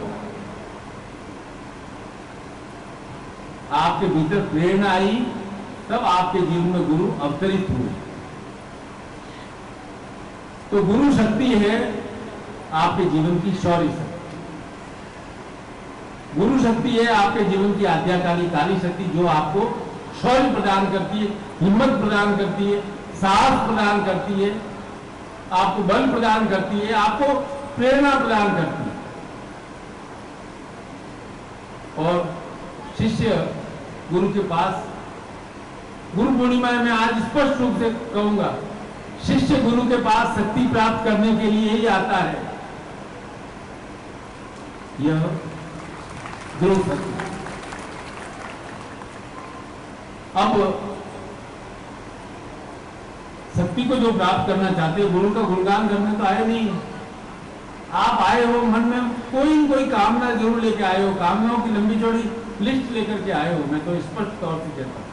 Speaker 1: आपके भीतर प्रेरणा आई तब आपके जीवन में गुरु अवतरित हुए। तो गुरु शक्ति है आपके जीवन की शौर्य शक्ति। गुरु शक्ति है आपके जीवन की आज्ञाकारी काली शक्ति, जो आपको शौर्य प्रदान करती है, हिम्मत प्रदान करती है, साहस प्रदान करती है, आपको बल प्रदान करती है, आपको प्रेरणा प्रदान करती है। और शिष्य गुरु के पास, गुरु पूर्णिमा में आज स्पष्ट रूप से कहूंगा, शिष्य गुरु के पास शक्ति प्राप्त करने के लिए ही आता है। यह गुरु शक्ति। अब शक्ति को जो प्राप्त करना चाहते हो, गुरु का गुणगान करने तो आए नहीं। आप आए हो मन में कोई न कोई कामना जरूर लेके आए हो, कामनाओं की लंबी चौड़ी लिस्ट लेकर के आए हो। मैं तो स्पष्ट तौर से कहता हूं,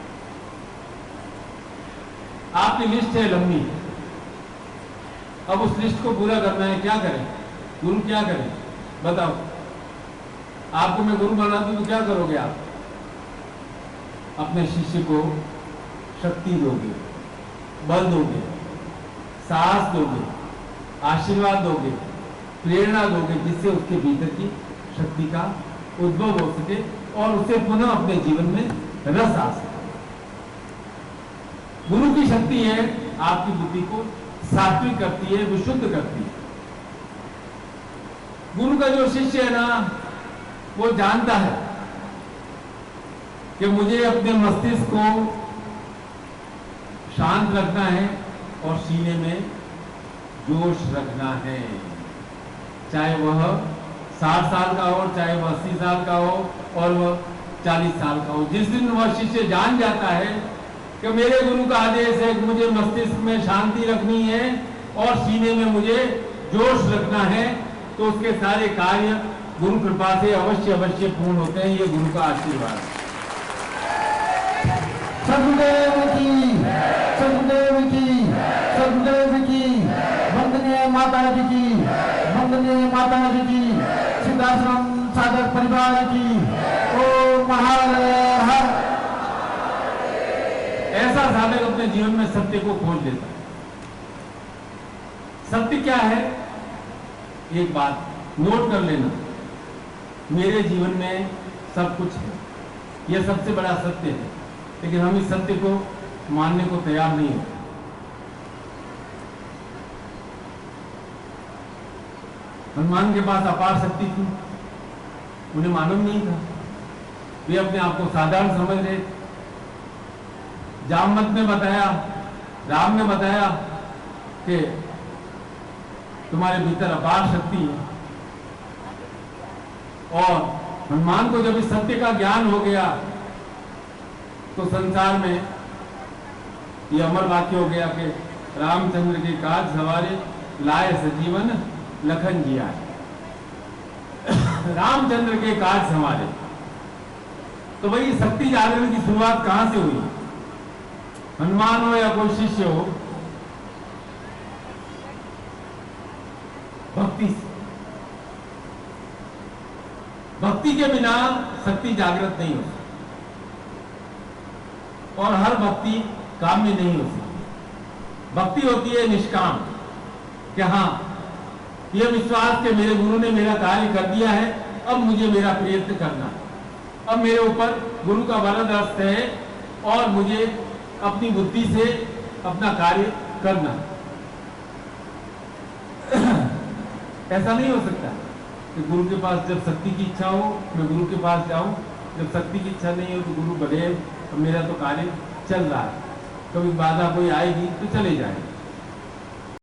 Speaker 1: आपकी लिस्ट है लंबी। अब उस लिस्ट को पूरा करना है, क्या करें? गुरु क्या करें बताओ? आपको मैं गुरु बना दूं तो क्या करोगे आप? अपने शिष्य को शक्ति दोगे, बल दोगे, साहस दोगे, आशीर्वाद दोगे, प्रेरणा दोगे, जिससे उसके भीतर की शक्ति का उद्भव हो सके और उसे पुनः अपने जीवन में रस आ सके। गुरु की शक्ति है आपकी बुद्धि को सात्विक करती है, विशुद्ध करती है। गुरु का जो शिष्य है ना, वो जानता है कि मुझे अपने मस्तिष्क को शांत रखना है और सीने में जोश रखना है। चाहे वह 60 साल का हो, चाहे वह 80 साल का हो और वह 40 साल का हो। जिस दिन वह शिष्य जान जाता है कि मेरे गुरु का आदेश है कि मुझे मस्तिष्क में शांति रखनी है और सीने में मुझे जोश रखना है, तो उसके सारे कार्य गुरु कृपा से अवश्य अवश्य पूर्ण होते हैं। ये गुरु का आशीर्वाद है।
Speaker 3: सदगुरुदेव की, सदगुरुदेव की, सदगुरुदेव की, वंदनीय माता जी की, वंदनीय माता जी की, सिद्धाश्रम साधक परिवार की। ओम हर।
Speaker 1: ऐसा साधक अपने जीवन में सत्य को खोज लेता है। सत्य क्या है? एक बात नोट कर लेना, मेरे जीवन में सब कुछ है, यह सबसे बड़ा सत्य है, लेकिन हम इस सत्य को मानने को तैयार नहीं होते। हनुमान के पास अपार शक्ति थी, उन्हें मालूम नहीं था, वे अपने आप को साधारण समझ रहे थे। जामवंत ने बताया, राम ने बताया कि तुम्हारे भीतर अपार शक्ति है। और हनुमान को जब इस सत्य का ज्ञान हो गया तो संसार में ये अमर वाक्य हो गया कि रामचंद्र के काज सवारे लाए सजीवन लखन जिया है। रामचंद्र के काज संवारे। तो भाई शक्ति जागरण की शुरुआत कहां से हुई? हनुमान हो या कोई शिष्य हो, भक्ति से। भक्ति के बिना शक्ति जागृत नहीं हो सकती और हर भक्ति काम्य नहीं हो सकती। भक्ति होती है निष्काम, कि हाँ यह विश्वास कि मेरे गुरु ने मेरा कार्य कर दिया है, अब मुझे मेरा प्रयत्न करना है, अब मेरे ऊपर गुरु का वरद हस्त है और मुझे अपनी बुद्धि से अपना कार्य करना है। ऐसा नहीं हो सकता कि गुरु के पास जब शक्ति की इच्छा हो मैं गुरु के पास जाऊं, जब शक्ति की इच्छा नहीं हो तो गुरु बने, मेरा तो कार्य चल रहा है, कभी बाधा कोई आएगी तो चले जाए।